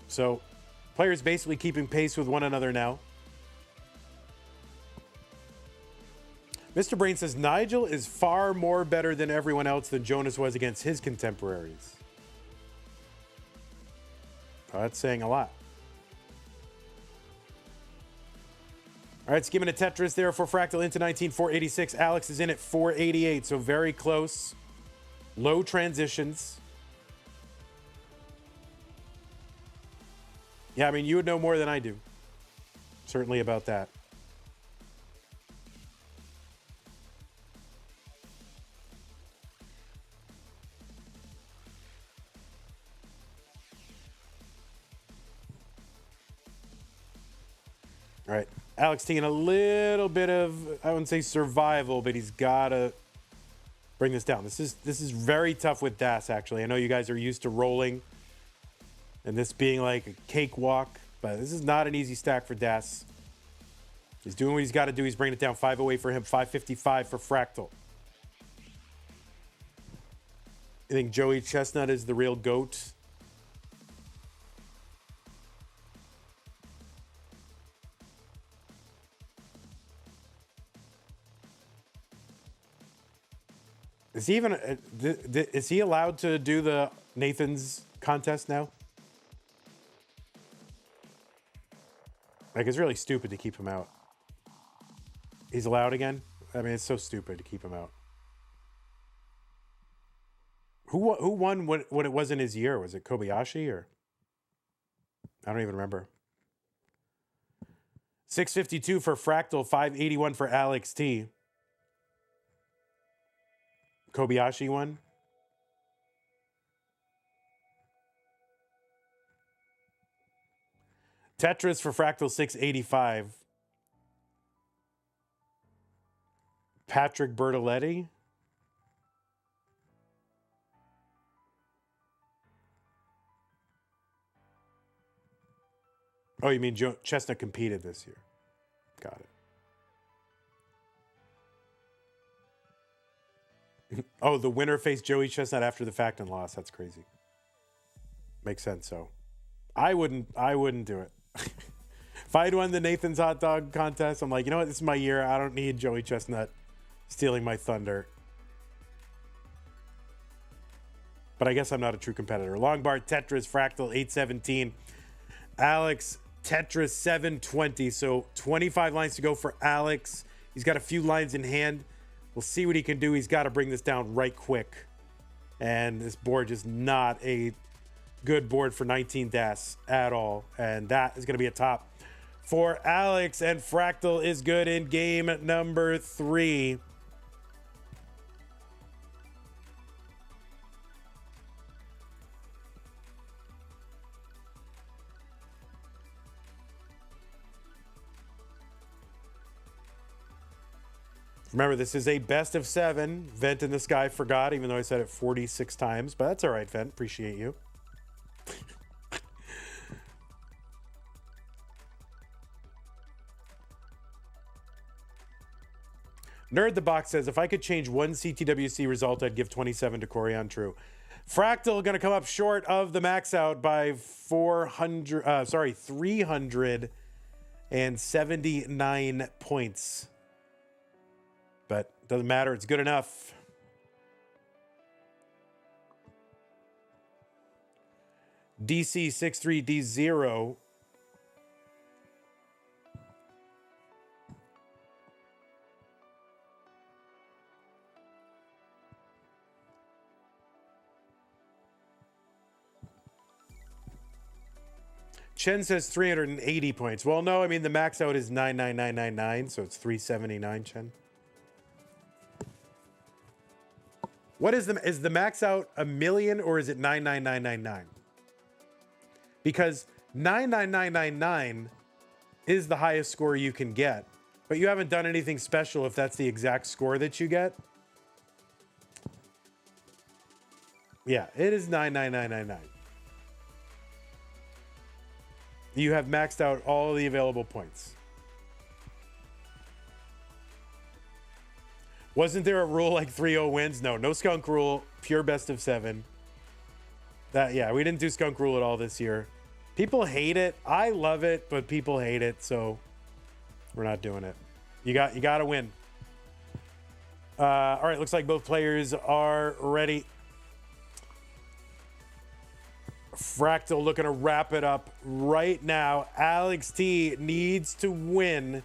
So players basically keeping pace with one another now. Mr. Brain says Nigel is far more better than everyone else than Jonas was against his contemporaries. Oh, that's saying a lot. All right, skimming a Tetris there for Fractal into 19, 486. Alex is in at 488, so very close. Low transitions. Yeah, I mean, you would know more than I do. Certainly about that. All right, Alex taking a little bit of, I wouldn't say survival, but he's got to bring this down. This is very tough with Das, actually. I know you guys are used to rolling and this being like a cakewalk, but this is not an easy stack for Das. He's doing what he's got to do. He's bringing it down. 508 for him, 555 for Fractal. I think Joey Chestnut is the real GOAT. Is he even? Is he allowed to do the Nathan's contest now? Like, it's really stupid to keep him out. He's allowed again? I mean, it's so stupid to keep him out. Who won when it wasn't his year? Was it Kobayashi or? I don't even remember. 652 for Fractal, 581 for Alex T. Kobayashi won. Tetris for Fractal, 685. Patrick Bertoletti. Oh, you mean Chestnut competed this year. Got it. Oh, the winner faced Joey Chestnut after the fact and lost. That's crazy. Makes sense. So I wouldn't do it. If I'd won the Nathan's hot dog contest, I'm like, you know what? This is my year. I don't need Joey Chestnut stealing my thunder. But I guess I'm not a true competitor. Long bar, Tetris, Fractal, 817. Alex, Tetris, 720. So 25 lines to go for Alex. He's got a few lines in hand. We'll see what he can do. He's got to bring this down right quick. And this board is not a good board for 19 Das at all. And that is going to be a top for Alex. And Fractal is good in game number 3. Remember, this is a best of 7. Vent in the Sky forgot, even though I said it 46 times. But that's all right, Vent. Appreciate you. Nerd the Box says, if I could change one CTWC result, I'd give 27 to Corian. True. Fractal going to come up short of the max out by 379 points. But doesn't matter. It's good enough. DC 63D0 Chen says 380 points. Well, no, I mean, the max out is 99999, so it's 379, Chen. What is the max out a million or is it 99999? Because 99999 is the highest score you can get, but you haven't done anything special if that's the exact score that you get. Yeah, it is 99999. You have maxed out all the available points. Wasn't there a rule like 3-0 wins? No skunk rule, pure best of 7. Yeah, we didn't do skunk rule at all this year. People hate it. I love it, but people hate it, so we're not doing it. You got to win. All right, looks like both players are ready. Fractal looking to wrap it up right now. Alex T needs to win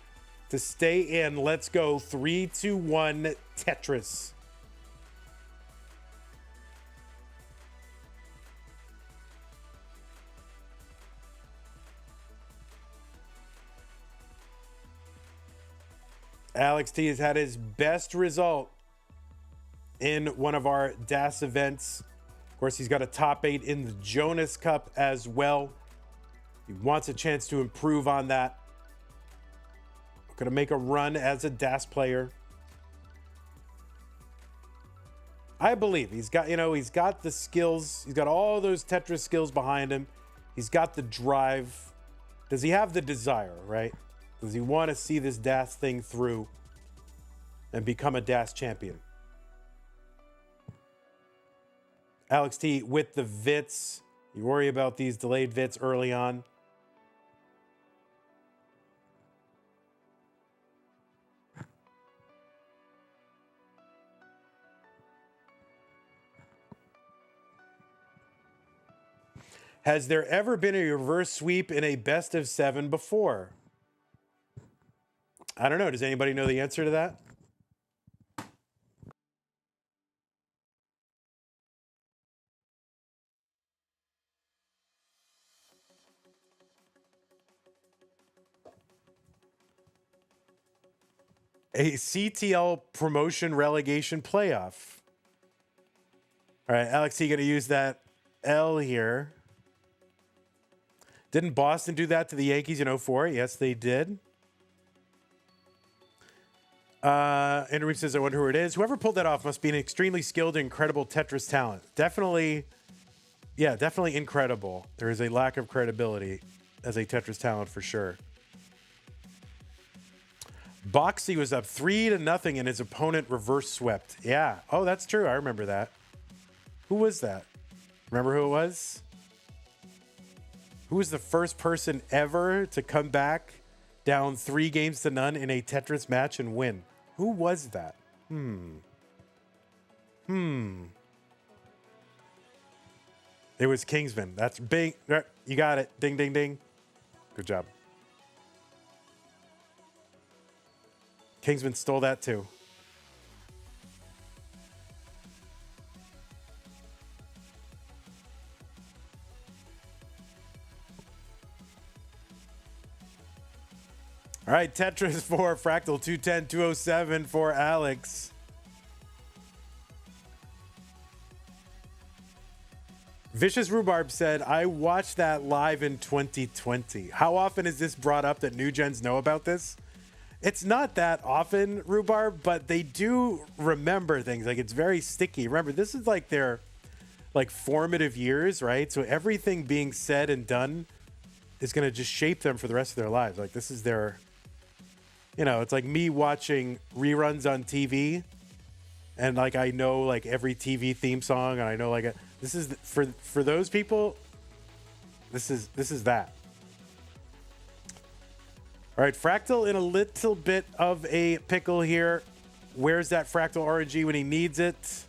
to stay in. Let's go. 3, 2, 1, Tetris. Alex T has had his best result in one of our DAS events. Of course, he's got a top 8 in the Jonas Cup as well. He wants a chance to improve on that. Gonna make a run as a DAS player. I believe he's got the skills. He's got all those Tetris skills behind him. He's got the drive. Does he have the desire, right? Does he want to see this DAS thing through and become a DAS champion? Alex T with the VITs. You worry about these delayed VITs early on. Has there ever been a reverse sweep in a best of 7 before? I don't know. Does anybody know the answer to that? A CTL promotion relegation playoff. All right, Alex, you going to use that L here. Didn't Boston do that to the Yankees in 04? Yes, they did. Andrew says, I wonder who it is. Whoever pulled that off must be an extremely skilled and incredible Tetris talent. Definitely, yeah, definitely incredible. There is a lack of credibility as a Tetris talent for sure. Boxy was up 3-0 and his opponent reverse swept. Yeah. Oh, that's true. I remember that. Who was that? Remember who it was? Who was the first person ever to come back down 3-0 in a Tetris match and win? Who was that? It was Kingsman. That's big. You got it. Ding, ding, ding. Good job. Kingsman stole that too. All right, Tetris for Fractal, 210, 207 for Alex. Vicious Rhubarb said, I watched that live in 2020. How often is this brought up that new gens know about this? It's not that often, Rhubarb, but they do remember things. Like, it's very sticky. Remember, this is like their formative years, right? So everything being said and done is going to just shape them for the rest of their lives. Like, this is their, it's like me watching reruns on TV and I know every TV theme song, and I know this is for those people, this is that. All right, Fractal in a little bit of a pickle here. Where's that Fractal RNG when he needs it?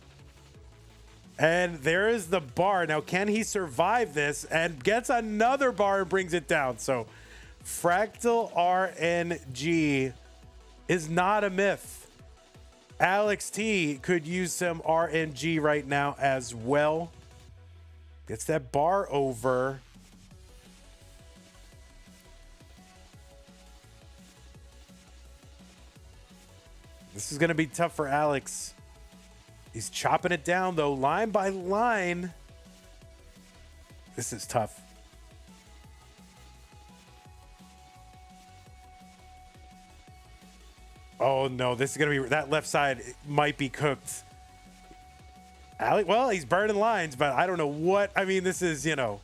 And there is the bar. Now, can he survive this? And gets another bar and brings it down. So, Fractal RNG is not a myth. Alex T could use some RNG right now as well. Gets that bar over. This is going to be tough for Alex. He's chopping it down, though, line by line. This is tough. Oh, no. This is going to be... That left side might be cooked. Alex, well, he's burning lines, but I don't know what... I mean, this is, you know...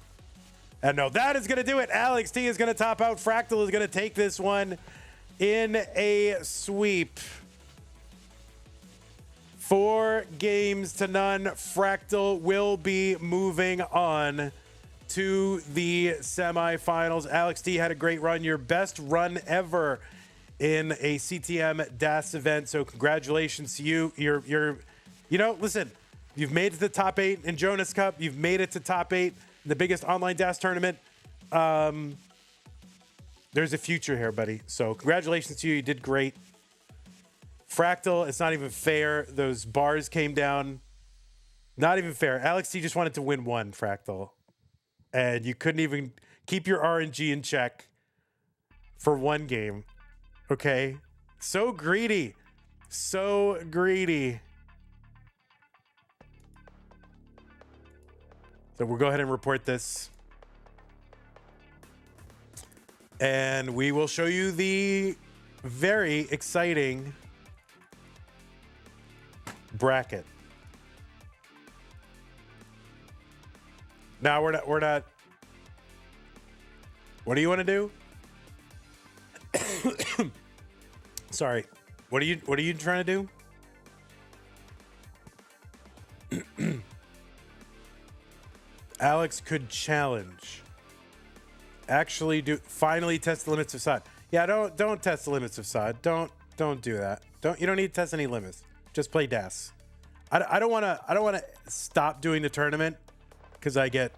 And no, that is going to do it. Alex T is going to top out. Fractal is going to take this one in a sweep. 4 games to none. Fractal will be moving on to the semifinals. Alex T had a great run. Your best run ever in a CTM DAS event. So congratulations to you. You're you know, listen, you've made it to the top 8 in Jonas Cup. You've made it to top 8 in the biggest online DAS tournament. There's a future here, buddy. So congratulations to you. You did great. Fractal, it's not even fair. Those bars came down. Not even fair. Alex T just wanted to win one, Fractal. And you couldn't even keep your RNG in check for one game. Okay? So greedy. So greedy. So we'll go ahead and report this. And we will show you the very exciting bracket. Now we're not. What do you want to do? Sorry. What are you trying to do? Alex could challenge. Actually finally test the limits of SOD. Yeah, don't test the limits of SOD. Don't do that. You don't need to test any limits. Just play DAS. I don't want to stop doing the tournament because I get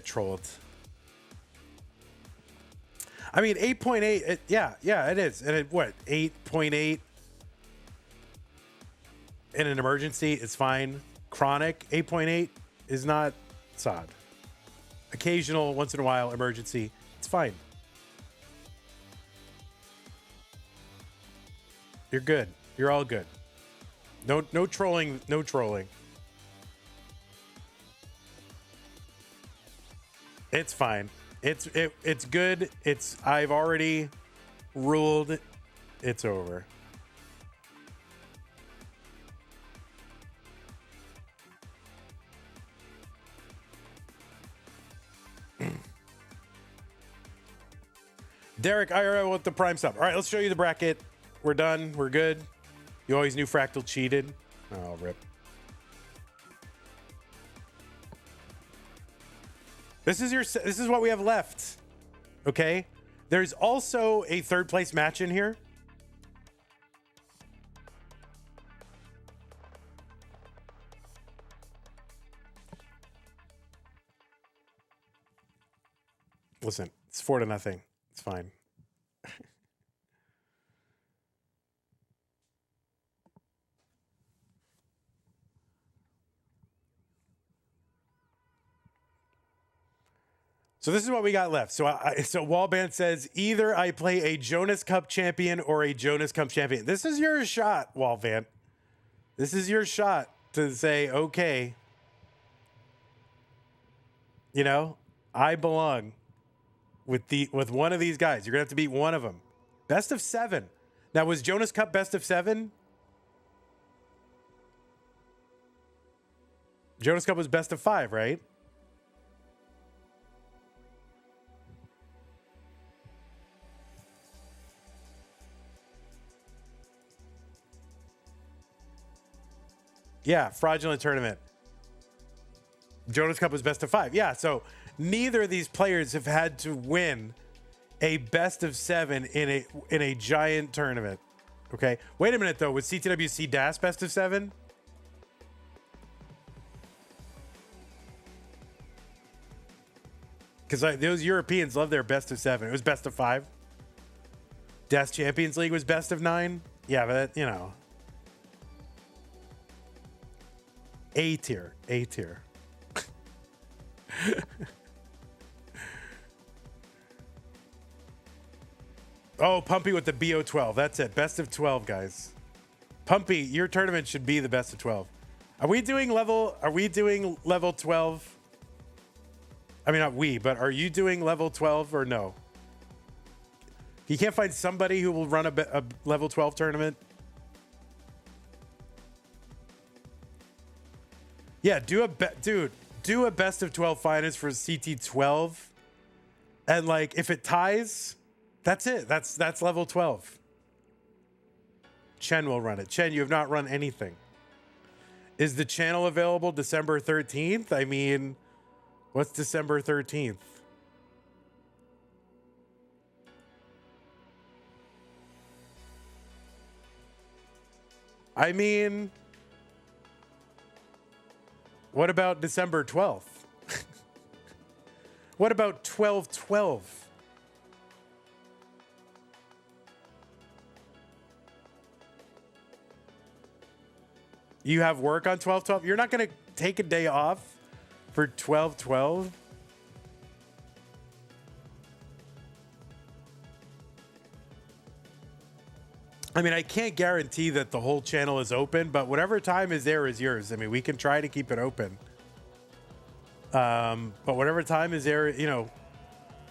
trolled. I mean 8.8 yeah, it is. And it what? 8.8 in an emergency is fine. Chronic 8.8 is not SOD. Occasional once in a while emergency, it's fine. You're good. You're all good. No trolling. No trolling. It's fine. It's good. I've already ruled. It's over. Derek IRL with the prime sub. All right, let's show you the bracket. We're done. We're good. You always knew Fractal cheated. Oh, rip. This is what we have left. Okay? There's also a third place match in here. Listen, it's 4-0. It's fine. So this is what we got left. So Wallband says either I play a Jonas Cup champion or a Jonas Cup champion. This is your shot, Wallband. This is your shot to say, okay, you know, I belong with one of these guys. You're gonna have to beat one of them. Best of 7. Now, was Jonas Cup best of 7? Jonas Cup was best of 5, right? Yeah, fraudulent tournament. Jonas Cup was best of 5. Yeah, so neither of these players have had to win a best of 7 in a giant tournament. Okay. Wait a minute though. Was CTWC DAS best of 7? Because those Europeans love their best of 7. It was best of 5. DAS Champions League was best of 9. Yeah, but you know. A tier. A tier. Oh, Pumpy with the BO12. That's it. Best of 12, guys. Pumpy, your tournament should be the best of 12. Are we doing level 12? I mean, not we, but are you doing level 12 or no? You can't find somebody who will run a level 12 tournament? Yeah, do a best of 12 finals for CT12. And like if it ties, that's it. That's level 12. Chen will run it. Chen, you have not run anything. Is the channel available December 13th? I mean, what's December 13th? I mean, what about December 12th? What about 12/12? You have work on 12/12? You're not going to take a day off for 12/12? I mean, I can't guarantee that the whole channel is open, but whatever time is there is yours. I mean, we can try to keep it open. But whatever time is there, you know,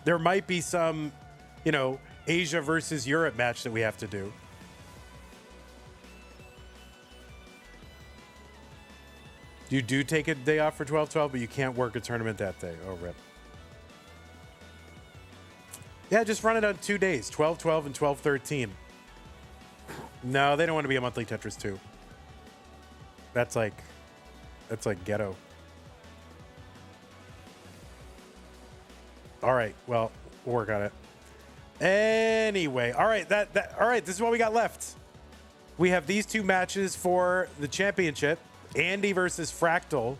there might be some, you know, Asia versus Europe match that we have to do. You do take a day off for 12/12, but you can't work a tournament that day. Oh, rip. Yeah, just run it on 2 days, 12/12 and 12/13. No, they don't want to be a monthly Tetris 2. That's like ghetto. All right, well, we'll work on it. Anyway, all right, all right, this is what we got left. We have these two matches for the championship. Andy versus Fractal.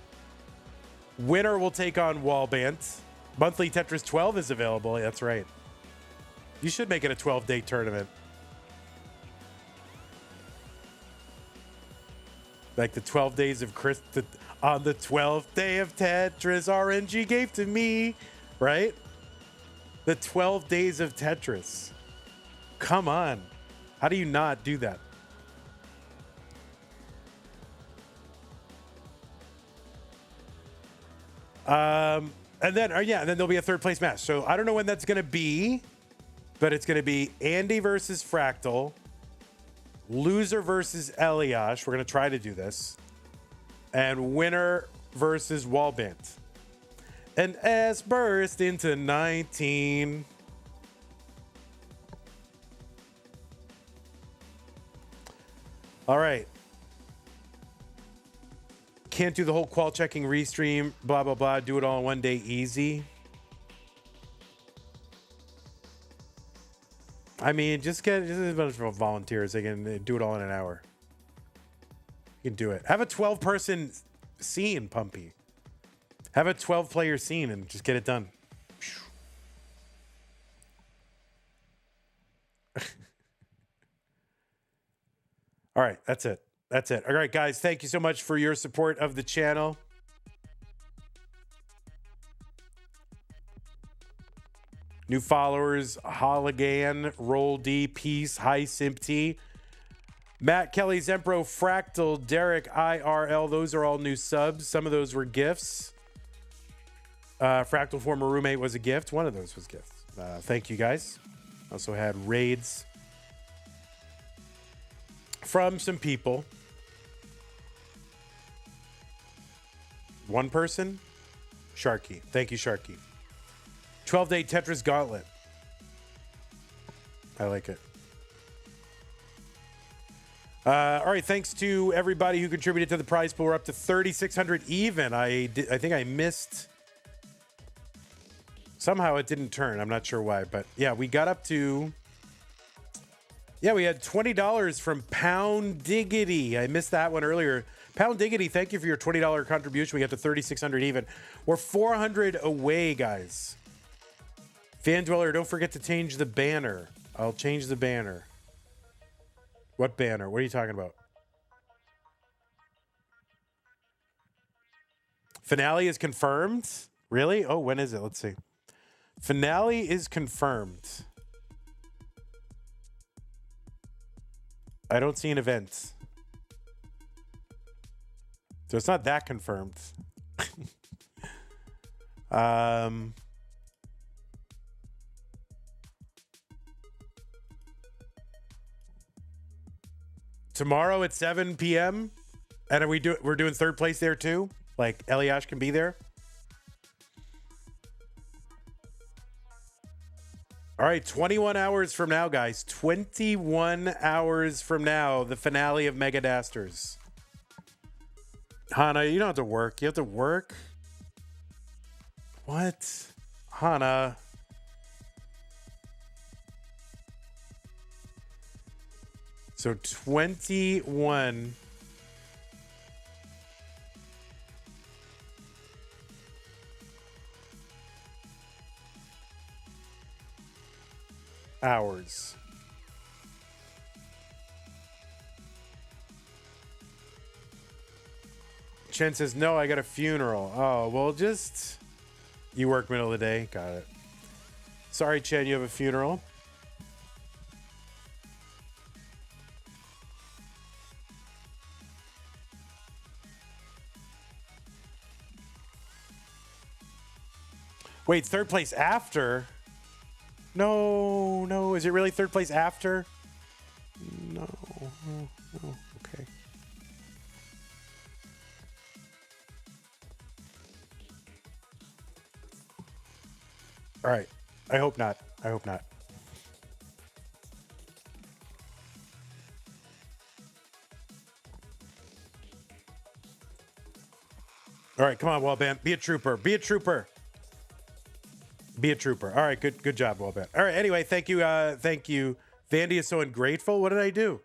Winner will take on Wallbant. Monthly Tetris 12 is available. That's right. You should make it a 12-day tournament. Like the 12 days of on the 12th day of Tetris, RNG gave to me, right? The 12 days of Tetris. Come on. How do you not do that? And then there'll be a third place match. So I don't know when that's going to be, but it's going to be Andy versus Fractal, loser versus Eliash. We're going to try to do this. And winner versus Wallbant. And S burst into 19. All right. Can't do the whole qual checking restream, blah, blah, blah. Do it all in 1 day easy. I mean, just a bunch of volunteers. They can do it all in an hour. You can do it. Have a 12-person scene, Pumpy. Have a 12-player scene and just get it done. All right, that's it. That's it. All right, guys, thank you so much for your support of the channel. New followers, Holigan, Roll D, Peace, Hi Simpty, Matt Kelly, Zempro, Fractal, Derek, IRL. Those are all new subs. Some of those were gifts. Fractal former roommate was a gift. One of those was gifts. Thank you, guys. Also had raids from some people. One person, Sharky. Thank you, Sharky. 12-day Tetris Gauntlet. I like it. All right, thanks to everybody who contributed to the prize pool. We're up to 3,600 even. I think I missed. Somehow it didn't turn. I'm not sure why, but yeah, we got up to. Yeah, we had $20 from Pound Diggity. I missed that one earlier. Pound Diggity, thank you for your $20 contribution. We got to 3,600 even. We're 400 away, guys. Fan Dweller, don't forget to change the banner. I'll change the banner. What banner? What are you talking about? Finale is confirmed? Really? Oh, when is it? Let's see. Finale is confirmed. I don't see an event. So it's not that confirmed. Tomorrow at 7 p.m. And we're doing third place there too? Like Eliash can be there? All right, 21 hours from now, guys. 21 hours from now, the finale of Mega Dasters. Hana, you don't have to work. You have to work? What? Hana. So 21 hours. Chen says, no, I got a funeral. Oh, well, just... You work middle of the day? Got it. Sorry, Chen, you have a funeral. Wait, third place after? No. Is it really third place after? No. Oh, okay. All right. I hope not. All right, come on, Wallband. Be a trooper. Be a trooper. All right, good job, Wallband. All right, anyway, thank you. Vandy is so ungrateful. What did I do?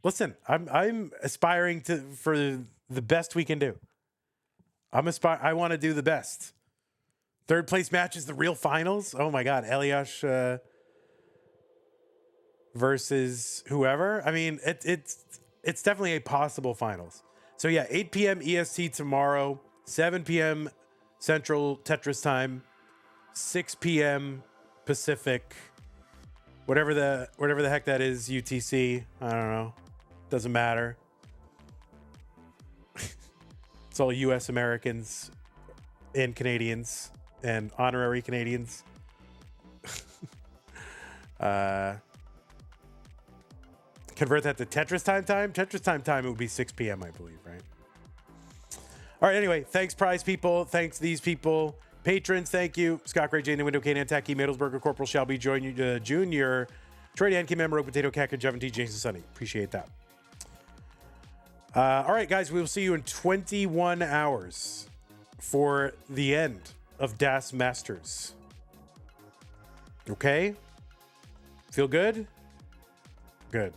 Listen, I'm aspiring for the best we can do. I want to do the best. Third place match is the real finals. Oh my God, Eliash versus whoever. I mean, it's definitely a possible finals. So yeah, 8 p.m. EST tomorrow, 7 p.m. Central Tetris time, 6 p.m. Pacific, whatever the heck that is, UTC. I don't know. Doesn't matter. It's all U.S. Americans and Canadians and honorary Canadians. Convert that to Tetris time. Tetris time, it would be 6 p.m., I believe, right? All right, anyway, thanks, prize people. Thanks, these people. Patrons, thank you. Scott Gray, Jane, the Window, Kane, Antaki, Middlesburger, Corporal Shelby, Junior, Troy Yankee, Member, Potato, Cacker, Jevan T, Jason Sunny. Appreciate that. All right, guys, we will see you in 21 hours for the end of Das Masters. Okay? Feel good? Good.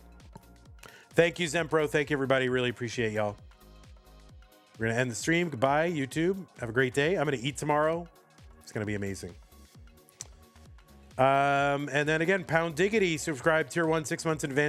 Thank you, Zempro. Thank you, everybody. Really appreciate y'all. We're going to end the stream. Goodbye, YouTube. Have a great day. I'm going to eat tomorrow. It's going to be amazing. And then again, Pound Diggity, subscribe tier 1 6 months in advance.